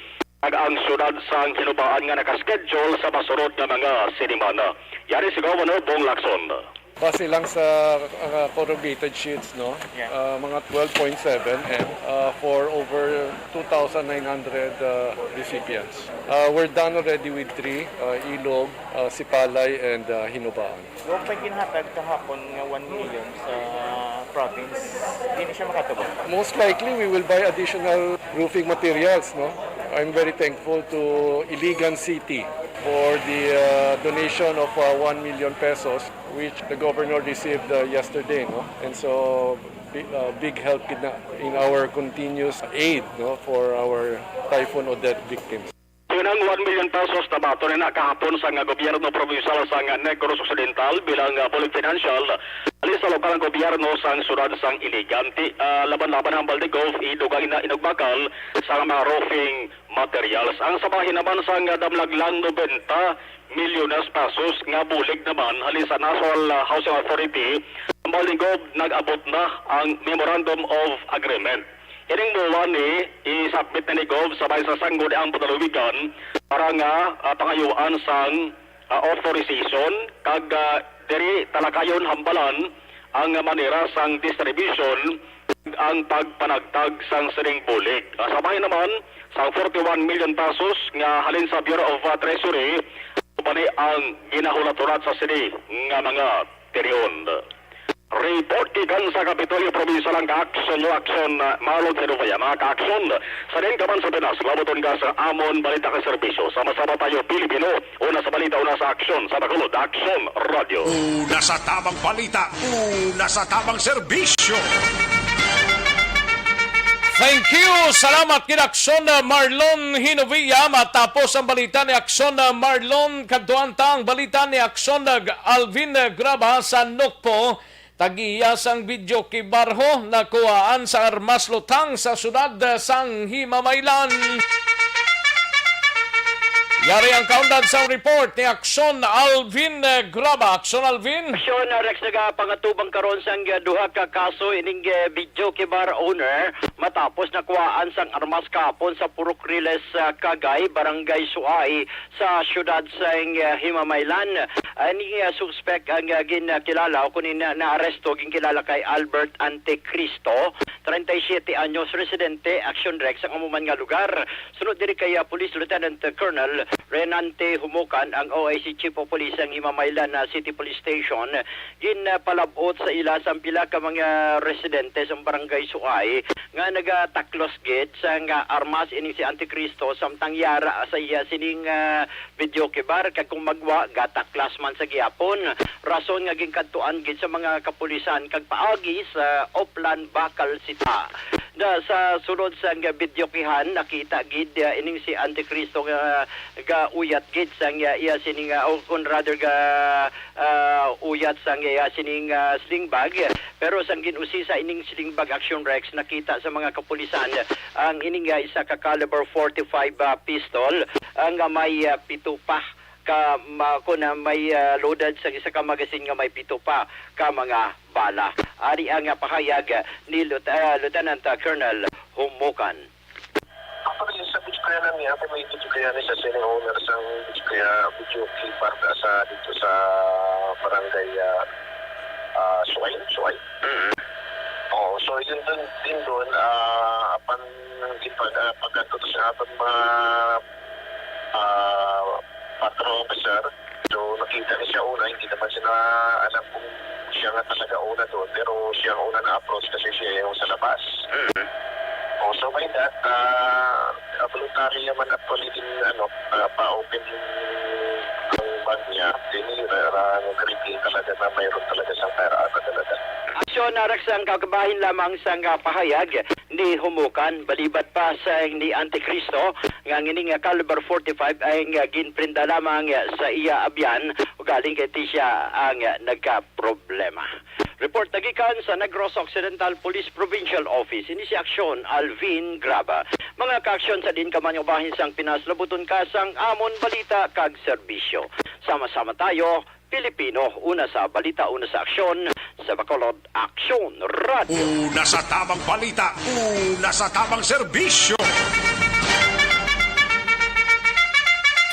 kag ang syudad sa Hinubaan nga nakaschedule sa masunod nga mga sinimana. Yari si Governor Bong Lacson. Base lang sa corrugated sheets, no? Mga 12.7 and for over 2,900 recipients. We're done already with 3, Ilog, Sipalay, and Hinubaan. Huwag pa ginhatag kahapon nga 1 million sa province, hindi na siya makatubog. Most likely, we will buy additional roofing materials, no? I'm very thankful to Iligan City for the donation of 1 million pesos, which the governor received yesterday, no? And so big help in our continuous aid, no, for our Typhoon Odette victims. Tunang 1 million pesos na bato na kahapon sa gobyerno provincial sa Negros Occidental bilang public financial alis sa lokal ng gobyerno sa syudad sang Iligan. Laban-laban ang Baldigov idugang inugbakal sa mga roofing materials. Ang sabahin naman sa damlaglang 90 milyones pesos nga bulig naman halin sa National Housing Authority. Ang Baldigov nag-abot na ang Memorandum of Agreement. Ining buwan ni isubmit na ni Gov sabay sa sanggol ang padaluwigan para nga pangayuan sang authorization kag diri talakayon hambalan ang manera sang distribution ang pagpanagtag sang sining bulig. Sabay naman sa 41 million pesos nga halin sa Bureau of Treasury upani ang ginahulaturat sa sini nga mga teriyon. Report kikan sa Kapitolyo Provincial ang ka-action Marlon Senufaya. Mga ka-action sa rin kaman sa Pinas, labuton ka sa Amon Balita ka Serbisyo. Sama-sama tayo Pilipino, una sa balita, una sa aksyon. Sa Bacolod, Action Radio. Una sa tamang balita, una sa tamang serbisyo. Thank you! Salamat kina Aksyon Marlon Hinovia. Matapos ang balita ni Aksyon Marlon, kadtuanta ang balita ni Aksyon Alvin Graba sa Nokpo. Tagiyasang video kibarho na kuhaan sa armas lutang sa syudad sang Himamaylan. Yari ang countdown sa report ni Aksyon Alvin Graba. Aksyon Alvin? Aksyon Rex nagapangatubang karon sang duha ka kaso ining video kibar owner matapos nakuhaan sang armas kahapon sa Purok Riles Cagay, Barangay Suay sa syudad sang Himamaylan. Ani suspect ang ginakilala o kunin na-aresto ginkilala kay Albert Antecristo, 37 anyos, residente Aksyon Rex ang amuman nga lugar. Sunod diri kay Police Lieutenant Colonel Renante Humukan, ang OIC Chief of Police ang Himamaylan City Police Station, ginpalabot sa ila sa pila ka mga residente sa Barangay Suay nga nagataklos gid sa nga armas ining si Antecristo samtang yara sa iya sining video kibar kag kung magwa gataklas man sa gihapon. Rason nga ginkadtuan gid sa mga kapulisan kag paagi sa Oplan Bakal Sita. Na sa sunod sa nga video kihan nakita gid ining si Antecristo nga uyat gid sang iya sining o kun rather uyat sang iya sining sling bag, pero sang ginusisa ining sling bag Action Rex nakita sa mga kapulisan ang ining isa ka caliber 45 pistol ang may pito pa ka kuna may loaded sa isa ka magazine nga may pito pa ka mga bala. Ari ang pahayag ni Lieutenant Colonel Humukan. Actually, sa beach kaya namin, ako may beach kaya ni sa senior owner sang beach kaya video keeper sa dito sa barangay Suay. Oh, so yun din doon apan pagkatuto sa ating mga patrol officer. So nakita ni siya una, hindi naman siya na alam kung siya nga talaga una doon, pero siya una na-approach kasi siya yung sa labas. So by that, voluntary naman actually din pa-open yung bag niya. Nag-reveal talaga na mayroon talaga siyang firearm talaga. Aksyon na Rex ang kakabahin lamang sa pahayag ni Humukan, balibat pa sa ni Antecristo nga ngining caliber 45 ay ginprinda lamang sa iya abyan o galing kay siya ang nagka-problema. Report nagikan sa Negros Occidental Police Provincial Office. Ini si Aksyon Alvin Graba. mga kaaksyon sa din kamanyo bahin sang Pinas labuton ka sang amon balita kag serbisyo. Sama-sama tayo, Pilipino, una sa balita, una sa aksyon, sa Bacolod Aksyon Radio. Una sa tamang balita, una sa tamang serbisyo.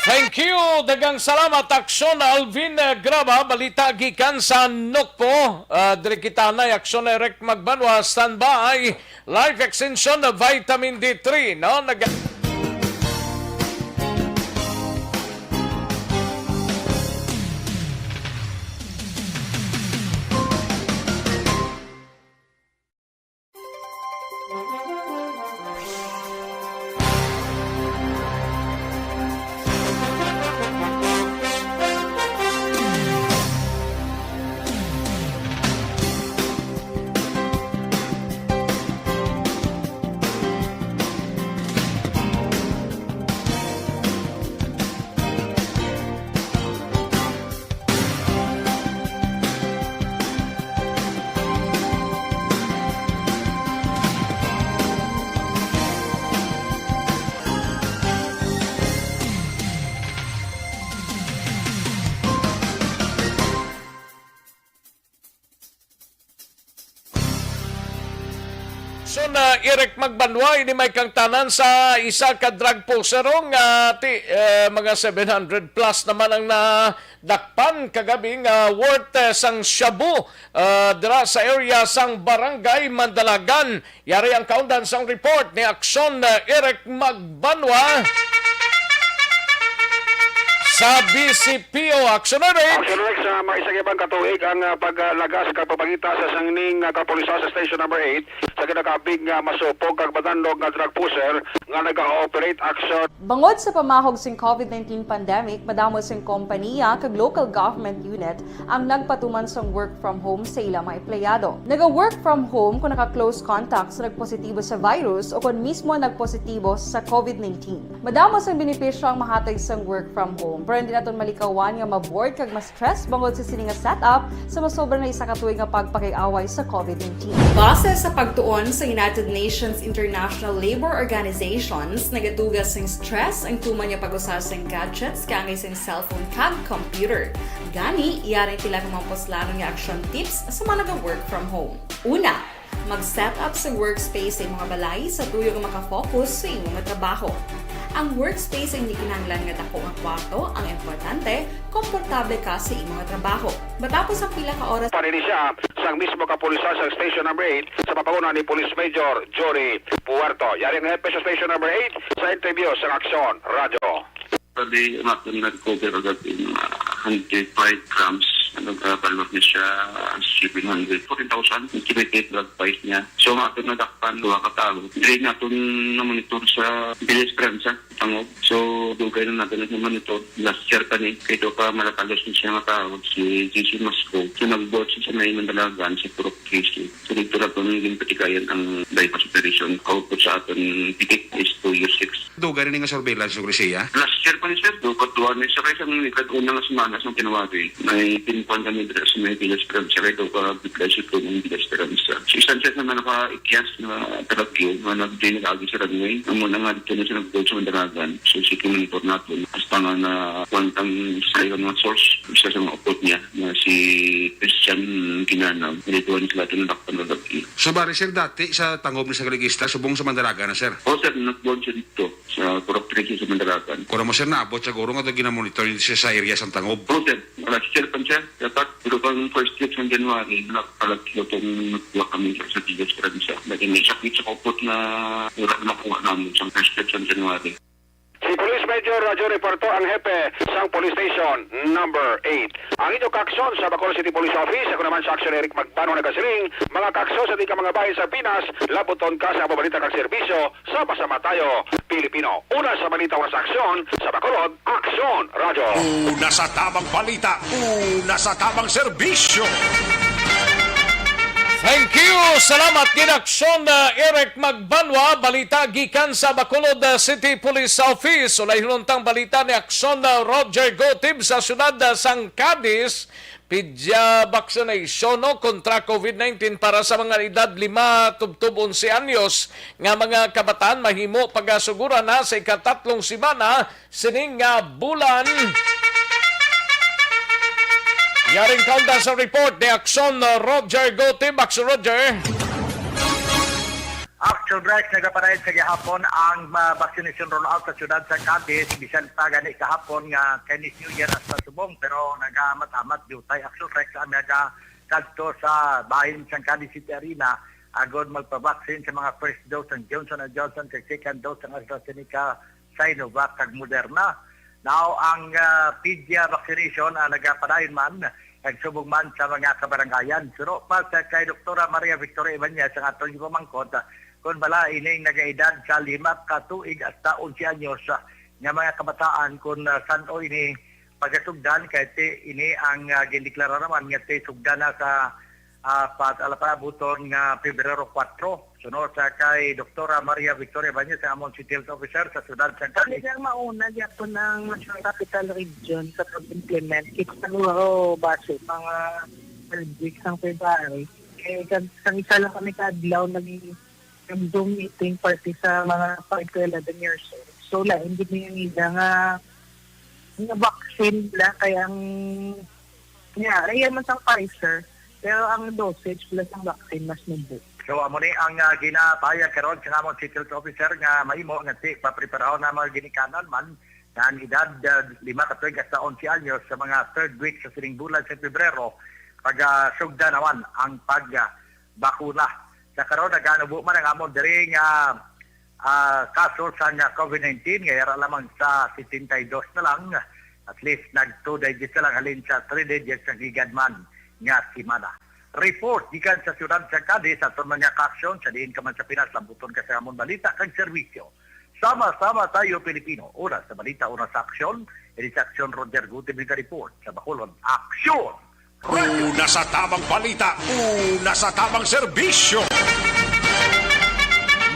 Thank you. Dagang salamat Aksyon Alvin Graba, balita gikan sa Nokpo. Dire kita na Aksyon Eric Magbanwa, standby. Life extension vitamin D3, no? So na Eric Magbanwa, ini may kang tanan sa isa ka drug poserong mga 700 plus naman ang nadakpan kagabing worth sang shabu dira sa area sang Barangay Mandalagan. Yari ang kaundan sang report ni Aksyon Eric Magbanwa sa BCPO. Action Eric! Action Rex, maisagibang katuig ang paglagas kapapagita sa sangning kapulisan sa station number 8 sa kinakabing masupog kag batandog nga drug pusher nga nag-ooperate action. Bangod sa pamahog sing COVID-19 pandemic, madamo sing kompanya kag local government unit ang nagpatuman sang work from home sa ilang mga empleyado. Naga-work from home kung naka-close contacts na nagpositibo sa virus o kung mismo nagpositibo sa COVID-19. Madamo sang benepisyo ang mahatag sang work from home, pero hindi naton malikawan nga ma-bored kag ma-stress bangod sa sining nga setup sa masobra na isa ka tuig nga pagpakiaway sa COVID-19. Base sa pagtuon sa United Nations International Labour Organizations, nagatugas sing stress ang tuman nga pag-usar sing gadgets kangay sing cellphone kag computer. Gani, iyaring tila kang mga poslanon nga action tips sa mga nag-work from home. Una, mag-set up sa workspace sa mga balay sa tuyo nga makafocus sa imong trabaho. Ang workspace ay hindi kinahanglan nga dako nga kwarto, ang importante, komportable ka sa imong trabaho. Matapos ang pila ka oras Panili siya sa mismo kapulisan sa station number 8 sa papangunan ni Police Major Jory Puerto. Yari ang hepe sa station number 8 sa interview sa Aksyon Radio. Tadi natin nag-cover agad yung 105 grams. Nagbalot niya siya shipping 114,000. Intimidate drug price niya. So natin nadakpan, luha katalo. Hindi natin na-monitor sa bilis prensa, tangog. So dugay na natin na-monitor. Last year ka ni, kayo ka malatalos niya siya matawag si JC Masco. So nag-board siya sa may mandalagan sa Purok Casey. So dito na ito naging patikayan ang bypass operation. Output sa atin pitik is 2 years 6. Dugay rin nga surveillance ng Grisia? Last year pa ni Sir, duwa niya siya kayo sa mga unang semanas ng kinawagi. May pinpuan kami dito sa may bilas prensa. Kaya ito ka bigla siya ito ng bilas prensa. So isang set naman naka-ikyas na talagyo na nag-dinagagi sa runway. Ang muna nga dito na siya nag-board sa mandalagan. So monitor natin. Hasta nga na kwantang isa yung mga source. Isa sa mga upload niya na si Christian Ginanaw. Nalituan sila ito na nakpan na lagi. So bari sir, dati sa tangob ni sa Galigista, subong sa Mandalaga na sir? O sir, nag-board siya dito sa Purok Casey sa Mandalagan. Kung mo sir naabot sa guro nga ito ginamonitor siya sa area sa tangob? O sir, last year pa siya. Dapat, pero pang first week ng January, nakapalagyo itong nagbuwa kami sa Bigas Prensa. Lagi may sakit sa kupot na wala na makuha namin sa first week ng January. Si Police Major Jory Puerto ang hepe sa Police Station number 8. Ang inyong kaaksyon sa Bacolod City Police Office, ako naman sa Aksyon Eric Magbanwa nagasiling, mga kaaksyon sa di ka mga bahay sa Pinas, labuton ka sa pabalita kag serbisyo, sama-sama tayo, Pilipino. Una sa balita, una sa aksyon, sa Bacolod, Aksyon Radio. Una sa tamang balita, una sa tamang serbisyo. Thank you! Salamat Aksyon Eric Magbanwa, balita gikan sa Bacolod City Police Office. Ulay hinuntang balita ni Aksyon Roger Gotib sa syudad sang Cadiz. pidya vaccination no, kontra COVID-19 para sa mga edad 5 tubtob 11 anyos nga mga kabataan mahimo pagasugura na sa ikatatlong simana sining nga bulan. Yaring kaunda sa report ni Action Roger Gotim. Action Roger. Action Rex, nagaparahid sa gihapon ang vaccination rollout sa syudad sa Cadiz. Bisan pa gani kahapon nga Chinese New Year sa subong pero nagamamat diutay Action Rex ang nagakadto sa bahin sa Cadiz City Arena agod magpa-vaccine sa mga first dose ng Johnson & Johnson kag second dose ng AstraZeneca, Sinovac kag Moderna. Now ang PDA vaccination nagapadayon man nagsubong man sa mga kabarangayan. Suro pa sa kay Dr. Maria Victoria Ibanez ang atong pamangkot kung bala ining nagaedad sa 5 ka tuig hasta 11 anyos nga mga kabataan kung saan ini pagasugdan kay ini ang gindeklara naman nga sugdan na sa palapabuton nga Pebrero 4. Sunod sa kay Dr. Maria Victoria Ibanez ang among City Health Officer sa Ciudad San Carlos. Talagang mauna gyapon ng National Capital Region sa pag-implement siguro base mga third week ng February. Kaya sa isa lang kami kadlaw naging Zoom meeting party sa mga 5 to 11 years old. So hindi niya nila nga vaccine la kaya ang ayan man sa Pfizer pero ang dosage plus ang vaccine mas nubo. So amo ni ang ginapayag karon sa among City Health Officer nga mahimo nga papreparahan na mga ginikanan man nga ang edad 5 ka tuig hasta 11 anyos sa mga third week sa sining bulan sa Pebrero pag sugda naman ang bakuna. Sa karon naganubo man ang amon diri nga kaso sa COVID-19 nga lamang sa 72 na lang, at least nag 2 digits na lang halin sa 3 digits sa higad man nga simana. Report gikan sa siyudad sa Cadiz sa mga aksyon sa diin ka man sa Pinas lambuton ka sa amon balita kag serbisyo. Sama-sama tayo Pilipino. Una sa balita, una sa aksyon. Ini sa aksyon Roger Gutim report sa Bacolod. Aksyon! Una sa tamang balita, una sa tamang serbisyo.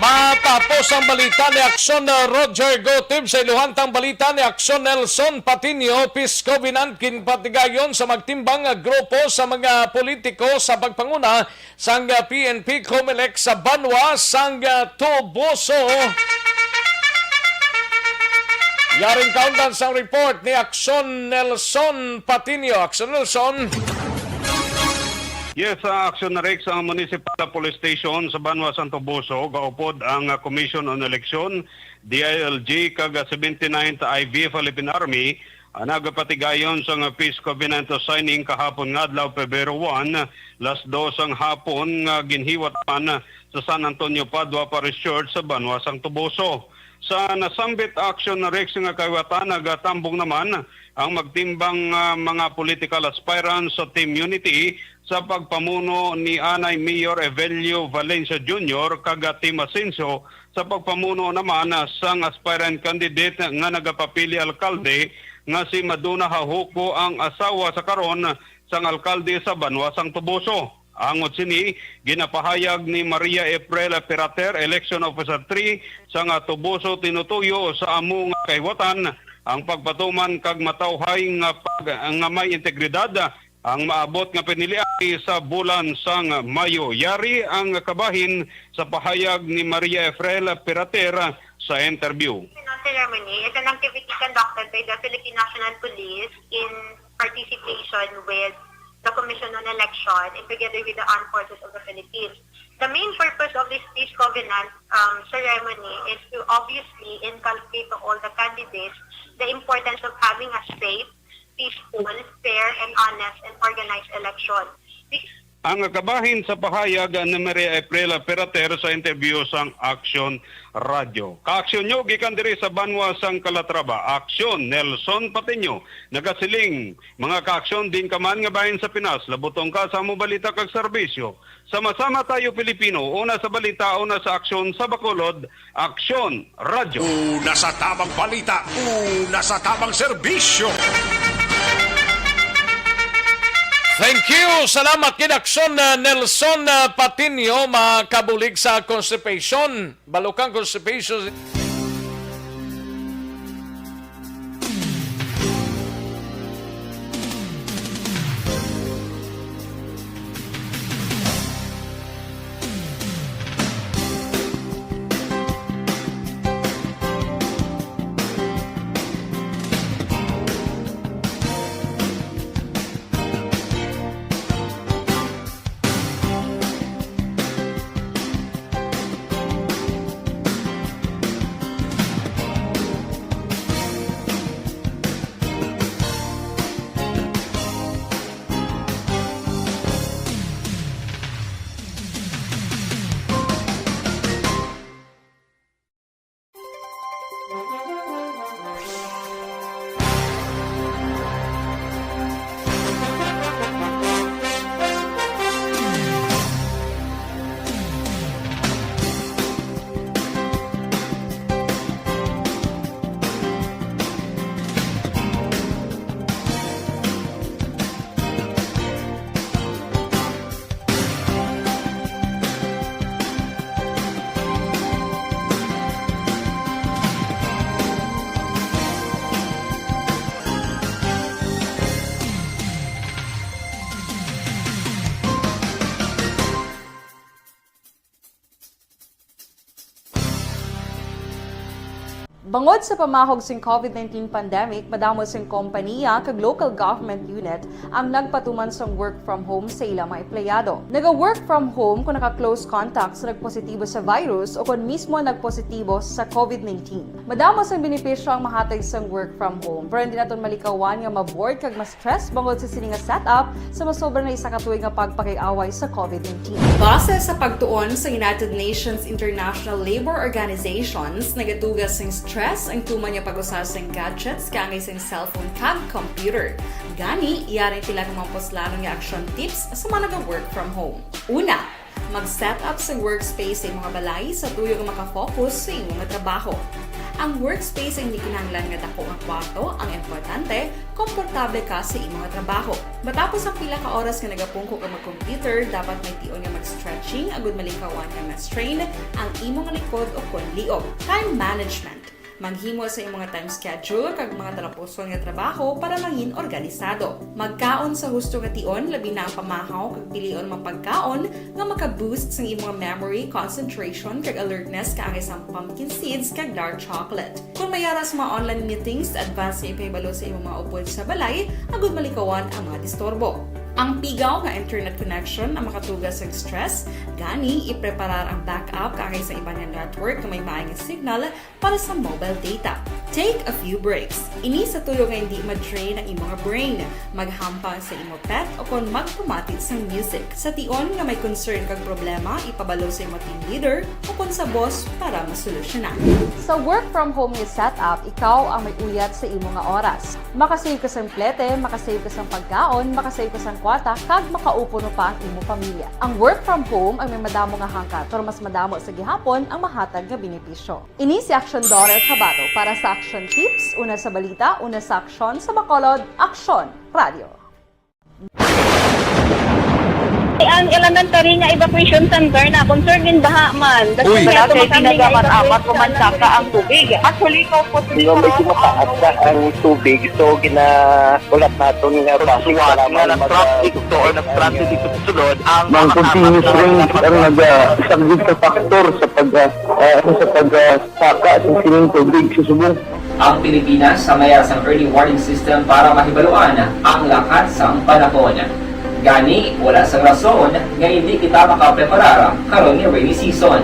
Matapos ang balita ni Action Roger Gotim sa iluhantang balita ni Action Nelson Patinio, Pisko Binankin Patigayon sa magtimbang grupo sa mga politiko sa pagpanguna sang PNP Comelec sa Banwa sang Tuboso. Yaring kaundan sa report ni Action Nelson Patinio. Action Nelson. Yes, Action na Rex ang Municipal Police Station sa Banwa, Santo Boso, gaupod ang Commission on Election, DILG, kag 79th IV Philippine Army, nagapatigayon sa Peace Covenant signing kahapon nga adlaw Pebrero 1, last 2 ang hapon nga ginhiwatan sa San Antonio Padua Parish Church sa Banwa, Santo Boso. Sa nasambit Action na Rex nga kawatan, nagatambong naman ang magtimbang mga political aspirants sa Team Unity sa pagpamuno ni Anay Mayor Evelio Valencia Jr. kag Team Asenso sa pagpamuno naman sang aspirant candidate nga nagapapili alkalde nga si Maduna Hahuko ang asawa sa karon sang alkalde sa Banwa, Santo Boso. Angot sini, ginapahayag ni Maria April Perater, Election Officer 3, sa nga Tuboso tinutuyo sa among kayawatan ang pagpatuman kag matawhay nga may integridad ang maabot nga pinilian sa bulan sang Mayo. Yari ang kabahin sa pahayag ni Maria April Perater sa interview. Ceremony is an activity conducted by the Philippine National Police in participation with the Commission on Election and together with the Armed Forces of the Philippines. The main purpose of this Peace Covenant ceremony is to obviously inculcate to all the candidates the importance of having a safe, peaceful, fair, and honest and organized election. Ang kabahin sa pahayag ni Maria April Perater sa interview sang Action Radio. Kaaksyon nyo, gikan diri sa Banwa sang Calatrava. Aksyon, Nelson Patinio. Nagasiling, mga kaaksyon din kaman nga bahin sa Pinas. Labutong ka sa mo balita kag serbisyo. Sama-sama tayo Pilipino. Una sa balita, una sa aksyon sa Bacolod. Aksyon Radio. Una sa tamang balita, una sa tamang serbisyo. Thank you. Salamat kid Action Nelson Patinio, makabulig sa constipation. Balukang constipation. Bangod sa pamahog sing COVID-19 pandemic, madamo sing kompanya kag local government unit ang nagpatuman sang work from home sa ilang mga empleyado. Naga-work from home kung naka-close contacts na nagpositibo sa virus o kung mismo nagpositibo sa COVID-19. Madamo sang benepisyo ang mahatag sang work from home, pero hindi naton malikawan nga ma-bored kag ma-stress bangod sa sini nga setup sa masobra na isa ka tuig nga pagpakiaway sa COVID-19. Base sa pagtuon sa United Nations International Labour Organizations, nagatugas sing stress ang tuman niya pag-usas ng gadgets kaangay sa cellphone kag computer. Gani, iyari tila ng mga poslanong nga action tips sa mga nag-work from home. Una, mag-set up sa workspace sa mga balay sa tuyo nga makafocus sa imong trabaho. Ang workspace ay hindi kinahanglan nga dako nga kwarto, ang importante, komportable ka sa imong trabaho. Matapos ang pila ka oras nga nagapungko ka mag-computer, dapat may tion nga mag-stretching agud malikawan nga ma-strain ang imong likod o konliog. Time management. Maghimo sa imong time schedule kag mga talapuson nga trabaho para maging organisado. Magkaon sa husto nga tion, labi na ang pamahaw kag pilion mapagkaon nga maka-boost sa imong memory, concentration kag alertness kaangay sa pumpkin seeds kag dark chocolate. Kung mayara sa mga online meetings, advance nga ipahibalo sa imong mga upod sa balay, agud malikawan ang mga disturbo. Ang pigaw nga internet connection ang makatugas sa stress, gani ipreparar ang backup kaangay sa ibang network na may maayong signal para sa mobile data. Take a few breaks. Ini sa tuyo nga hindi ma-drain ang imong brain, maghampang sa imong pet o kung magpumatit sa music. Sa tion nga may concern kag problema, ipabalo sa imong team leader o kung sa boss para masolusyonan. Sa work from home nga setup, ikaw ang may uyat sa imong nga oras. Makasave ka sa plete, makasave ka sa pagkaon, makasave ka sa kwarta, kag makaupo no pa ang imong pamilya. Ang work from home ay may madamo nga hangkat, pero mas madamo sa gihapon ang mahatag nga benepisyo. Ini si Action Daughter Cabato para sa Action Tips, una sa balita, una sa aksyon, sa Bacolod, Action Radio. Ang elementary nga evacuation center na concern din baha man. Uy, kasi pinagamat-amat kumansaka ang tubig. Actually, ikaw po sa medyo mataas ang tubig. So, ginaulat natin nga pasiwala nga nag-traffic to or nag-transit dito sa sulod. Ang continuous rain ang nag-isang sa factor sa pagsaka at sining tubig sa subong. Ang Pilipinas sa mayroon sang early warning system para mahibaluan ang lakat sang panahon. Gani, wala sang rason nga hindi kita makapreparara karon ni rainy season.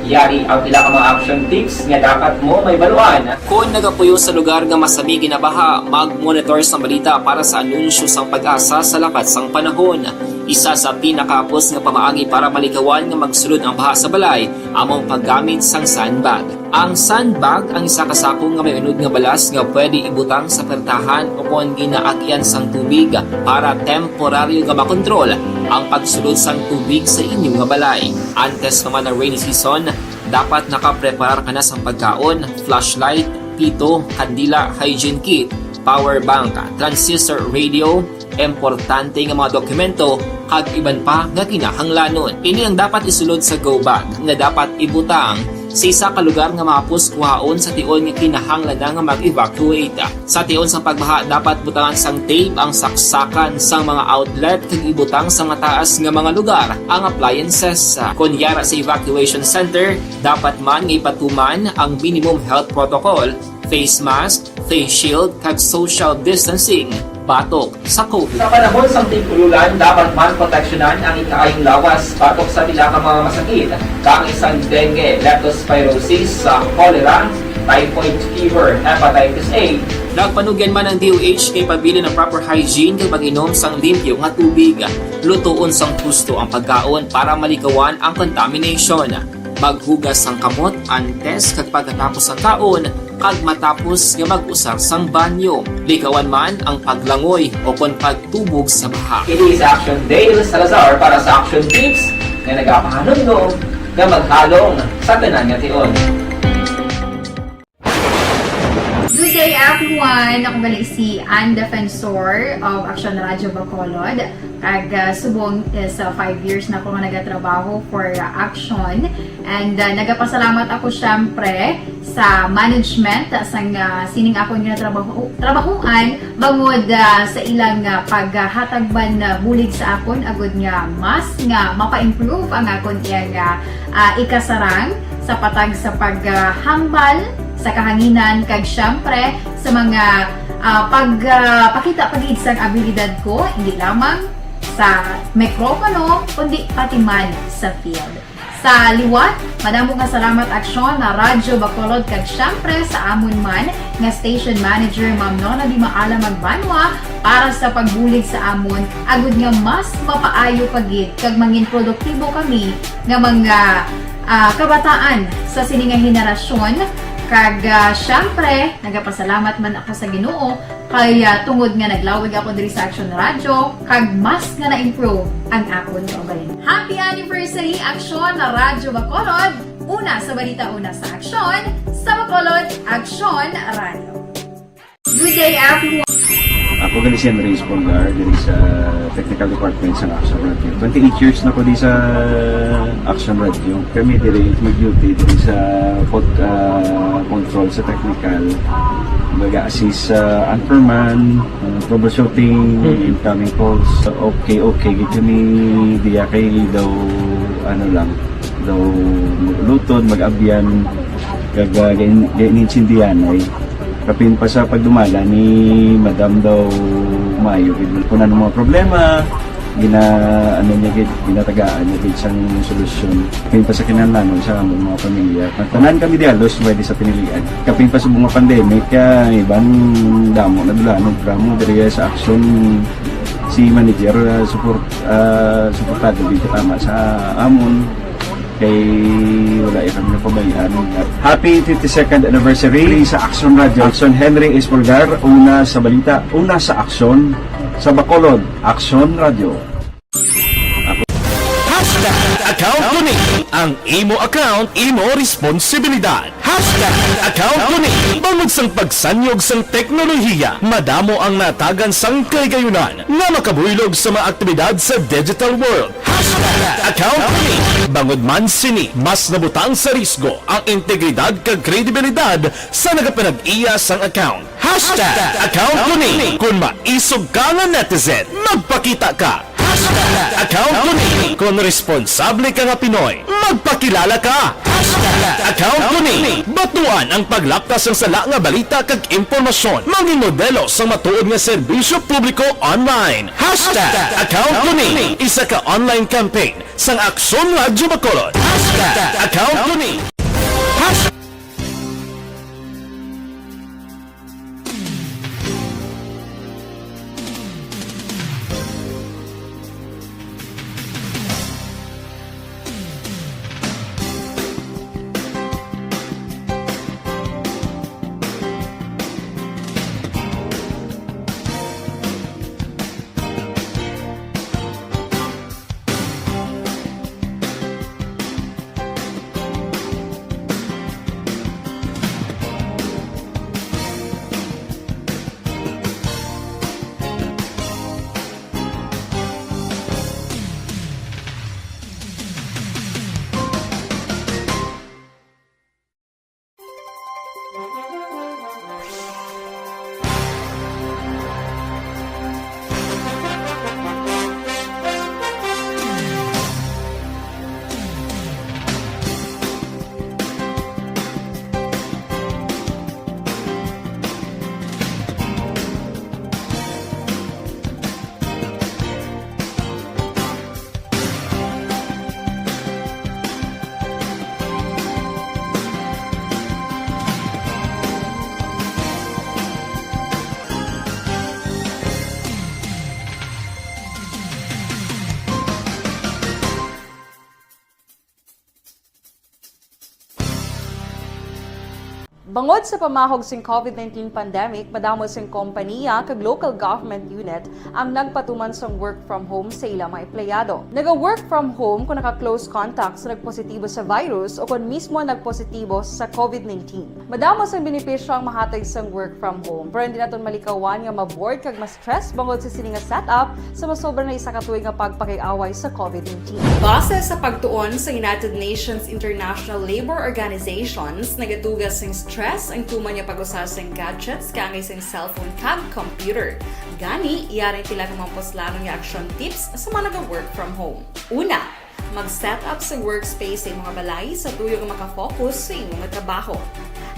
Yari ang pila ka mga action tips nga dapat mo may baluan. Kung nagapuyo sa lugar nga masabi ginabaha, mag-monitor sa balita para sa anunsyo sang pag-asa sa lakat sang panahon. Isa sa pinakapos nga pamaagi para malikawan nga magsulod ang baha sa balay, among paggamit sang sandbag. Ang sandbag ang isa kasakong nga may unod nga balas nga pwede ibutang sa pertahan o kung ginaagyan sang tubig para temporaryo nga makontrol ang pagsulod sang tubig sa inyong nga balay. Antes naman ng rainy season, dapat nakapreparar ka na sa pagkaon, flashlight, pito, kandila, hygiene kit, power bank, transistor radio, importante nga mga dokumento, kag iban pa nga kinahanglanon. Ini ang dapat isulod sa go bag nga dapat ibutang sa isa ka lugar nga mapus kuhaon sa tion nga kinahanglan nga mag-evacuate. Sa tion sa pagbaha, dapat butangan sang tape ang saksakan sang mga outlet kag ibutang sa mataas nga mga lugar ang appliances. Kunyara sa evacuation center, dapat man nga ipatuman ang minimum health protocol, face mask, face shield kag social distancing batok sa COVID. Sa panahon sa tigululan, dapat man proteksyonan ang ikaayong lawas batok sa pila ka mga masakit, kang isang dengue, leptospirosis, cholera, typhoid fever, hepatitis A. Nagpanugyan man ang DOH kay pabili ng proper hygiene kay pag-inom sang limpyo nga tubig. Lutuon sang husto ang pagkaon para malikawan ang contamination. Maghugas sang kamot antes kag pagkatapos ang kaon, kag matapos nga mag-usar sang banyo. Likawan man ang paglangoy o kon pagtubog sa baha. It is Action Day ni Salazar para sa Action Tips nga nagapahanong nga maghalong sa tanan nga tion. Good day everyone! Ako gali si Ann Defensor of Action Radio Bacolod. Subong sa 5 years na ako nga nagatrabaho for Action. And nagapasalamat ako syempre sa management sang sining ako nga trabahuan bangod sa ilang paghatagban bulig sa akon agud nga mas nga mapa-improve ang akon iyang ikasarang sa patag sa paghambal sa kahanginan kag syempre sa mga pagpakita pagid sang abilidad ko hindi lamang sa mikropono kundi pati man sa field. Sa liwat, madamo nga salamat Aksyon na Radyo Bacolod kag syempre sa amon man nga station manager Ma'am Nona Di Maala Magbanwa para sa pagbulig sa amon agud nga mas mapaayo pagid kag mangin produktibo kami nga mga kabataan sa sininga henerasyon. Kag syempre, nagapasalamat man ako sa Ginoo kay tungod nga naglawig ako diri sa Action Radio kag mas nga na-improve ang akon kaugalingon. Happy anniversary Action na Radyo Bacolod! Una sa balita, una sa Action, sa Bacolod, Action Radio. Good day everyone! Ako gali si Henry Espolgar diri sa Technical Department sa Action Radio. 28 years na ko di sa Action Radio. Kami diri mag-duty diri sa control sa technical. Mag-assist sa anchorman, troubleshooting, incoming calls. Okay, kami diya kay daw daw lutod, mag-abyan, ganinsindihan ay kapin pa sa pagdumala ni Madam daw Mayo kung ano mga problema ginatagaan niya isang solusyon kapin pa sa kinahanglan sa among mga pamilya tanan kami dialos pwede sa pinilian kapin pa sa mga pandemic ibang damo na dulanon programo diri sa Action si manager suportado dito tama sa amon kay wala kami napabayaan. Happy 52nd anniversary sa Action Radio. Action Henry Espolgar, una sa balita, una sa Action, sa Bacolod, Action Radio. Account ko ni ang imo account, imo responsibilidad. Account ko ni bangod sang pagsanyog sang teknolohiya, madamo ang natagan sang kaygayunan nga makabuylog sa mga aktibidad sa digital world. Account ko ni bangod man sini mas nabutang sa risgo ang integridad kag kredibilidad sa nagapanag-iya sang account. Account ko ni kung maisog ka nga netizen, magpakita ka. Account ko ni kung responsable ka nga Pinoy, magpakilala ka. Account ko ni batuan ang paglaptas ng sala nga balita kag impormasyon, maging modelo sa matuod nga serbisyo publiko online. Account ko ni isa ka online campaign sang Aksyon Radio Bacolod. Account ko ni Bangod sa pamahog sing COVID-19 pandemic, madamo sing kompanya kag local government unit ang nagpatuman sang work from home sa ilang mga empleyado. Naga-work from home kung naka-close contacts nagpositibo sa virus o kung mismo nagpositibo sa COVID-19. Madamo sang benepisyo ang mahatag sang work from home, pero hindi naton malikawan nga ma-bored kag ma-stress bangod sa sini nga setup sa masobra na isa ka tuig nga pagpakiaway sa COVID-19. Base sa pagtuon sa United Nations International Labour Organizations, nagatugas sing stress ang tuman niya pag-usar sa gadgets kangay sa cellphone kag computer. Gani, iyaring pila ka mga poslanong nga action tips sa mga nag-work from home. Una, mag-set up sa workspace sa imong balay sa tuyo nga makafocus sa imong trabaho.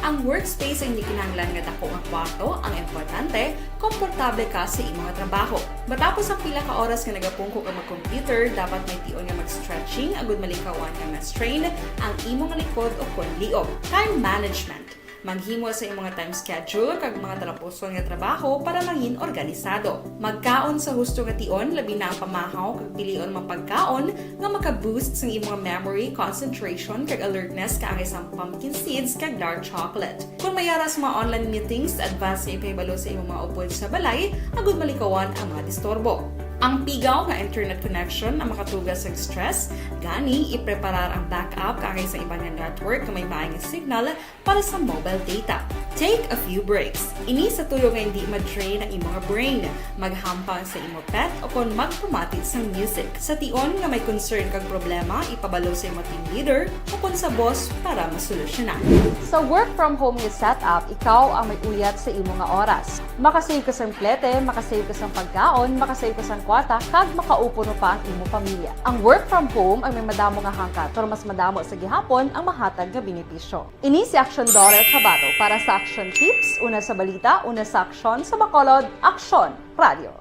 Ang workspace ay hindi kinahanglan nga dako nga kwarto, ang importante, komportable ka sa imong trabaho. Matapos ang pila ka oras nga nagapungko ka mag-computer, dapat may tion nga mag-stretching agud malikawan nga ma-strain ang imong likod o kon liog. Time management. Maghimo sa imong time schedule kag mga talapuson nga trabaho para maging organisado. Magkaon sa husto nga tion, labi na ang pamahaw kag pilion mapagkaon nga maka-boost sa imong memory, concentration kag alertness kaangay sa pumpkin seeds kag dark chocolate. Kung mayara sa mga online meetings, advance nga ipahibalo sa imong mga upod sa balay, agud malikawan ang mga disturbo. Ang pigaw nga internet connection ang makatugas sa stress, gani ipreparar ang backup kaangay sa ibang network na may maayong signal para sa mobile data. Take a few breaks. Ini sa tuyo nga hindi ma-drain ang imong brain. Maghampang sa imong pet o kung magpumatid sa music. Sa tion nga may concern kag problema, ipabalo sa imong team leader o kung sa boss para masolusyonan. Sa work from home nga setup, ikaw ang may uyat sa imong nga oras. Makasave ka sa plete, makasave ka sa pagkaon, makasave ka sa kwata, kag makaupo no pa ang imong pamilya. Ang work from home ay may madamo nga hangkat, pero mas madamo sa gihapon ang mahatag nga benepisyo. Ini si Action Daughter Cabato para sa Action Tips, una sa balita, una sa aksyon, sa Bacolod, Aksyon Radio.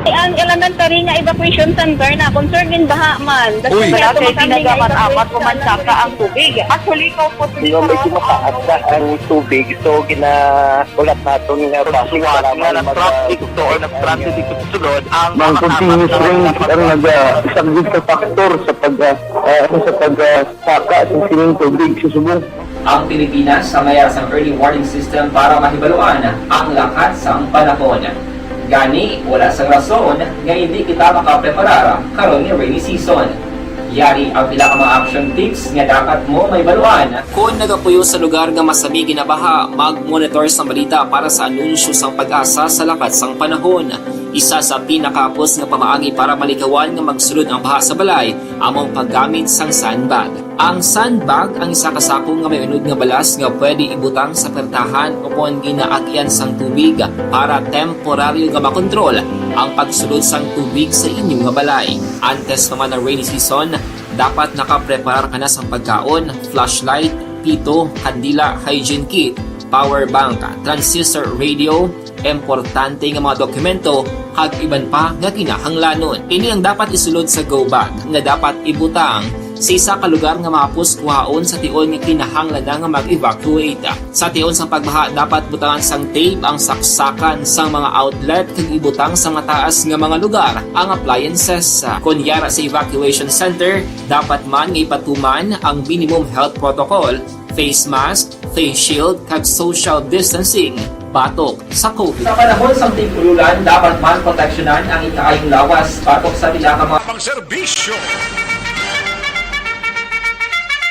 Ang elementary nga evacuation center na concern din baha man. Uy, kasi pinagamat-amat kumansaka ang tubig. Actually, ikaw po ito. Yung medyo mataas ang tubig. So, ginaulat natin nga pasiwala nga nag-traffic to or nag-transit dito sa sulod. Ang continuous rain ang nag-isagid sa factor sa pagsaka sa sining tubig sa subong. Ang Pilipinas sa mayroon sa early warning system para mahibaluan ang lakat sang panahon. Gani, wala sang rason nga hindi kita makapreparara karon ni rainy season. Yari ang pila ka mga action tips nga dapat mo may baluan. Kung nagapuyo sa lugar nga masabi ginabaha, mag-monitor sa balita para sa anunsyo sang pag-asa sa lakat sang panahon. Isa sa pinakapos nga pamaagi para malikawan nga magsulod ang baha sa balay, among paggamit sang sandbag. Ang sandbag ang isa kasakong nga may unod nga balas nga pwede ibutang sa pertahan o kung ginaagyan sang tubig para temporaryo nga makontrol ang pagsulod sang tubig sa inyong nga balay. Antes naman ng rainy season, dapat nakapreparar ka na sa pagkaon, flashlight, pito, kandila, hygiene kit, power bank, transistor radio, importante nga mga dokumento kag iban pa nga kinahanglanon. Ini ang dapat isulod sa go bag nga dapat ibutang sa isa ka lugar nga mapus kuhaon sa tion nga kinahanglan nga mag-evacuate. Sa tion sang pagbaha dapat butangan sang tape ang saksakan sang mga outlet kag ibutang sa mataas nga mga lugar ang appliances. Kunyara sa evacuation center, dapat man nga ipatuman ang minimum health protocol, face mask, face shield kag social distancing. Batok sa COVID. Sa panahon sa tigululan, dapat man proteksyonan ang ikaayong lawas batok sa pila ka mga pangserbisyo.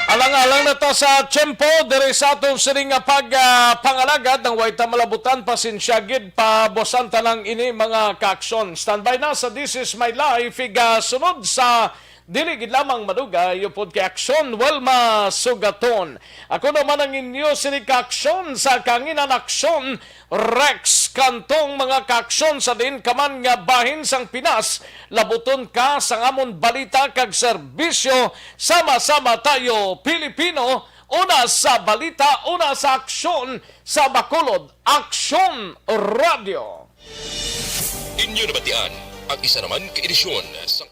Alang-alang na ta sa tiyempo, diri sa atong siring nga pag-pangalagad ng waita malabutan, pasinsyagid, pabosanta ng ini mga kaaksyon. Standby na sa This Is My Life, sunod sa diligid lamang maduga, yung pod kay Aksyon, Welma Sugaton. Ako naman ang inyo sini kaaksyon sa kanginan aksyon, Rex Kantong mga kaaksyon sa din kaman nga bahin sang Pinas, labuton ka sa ngamon balita kag serbisyo, sama-sama tayo Pilipino, una sa balita, una sa aksyon, sa Bacolod, Aksyon Radio. Inyo nabatian ang isa naman ka edisyon sa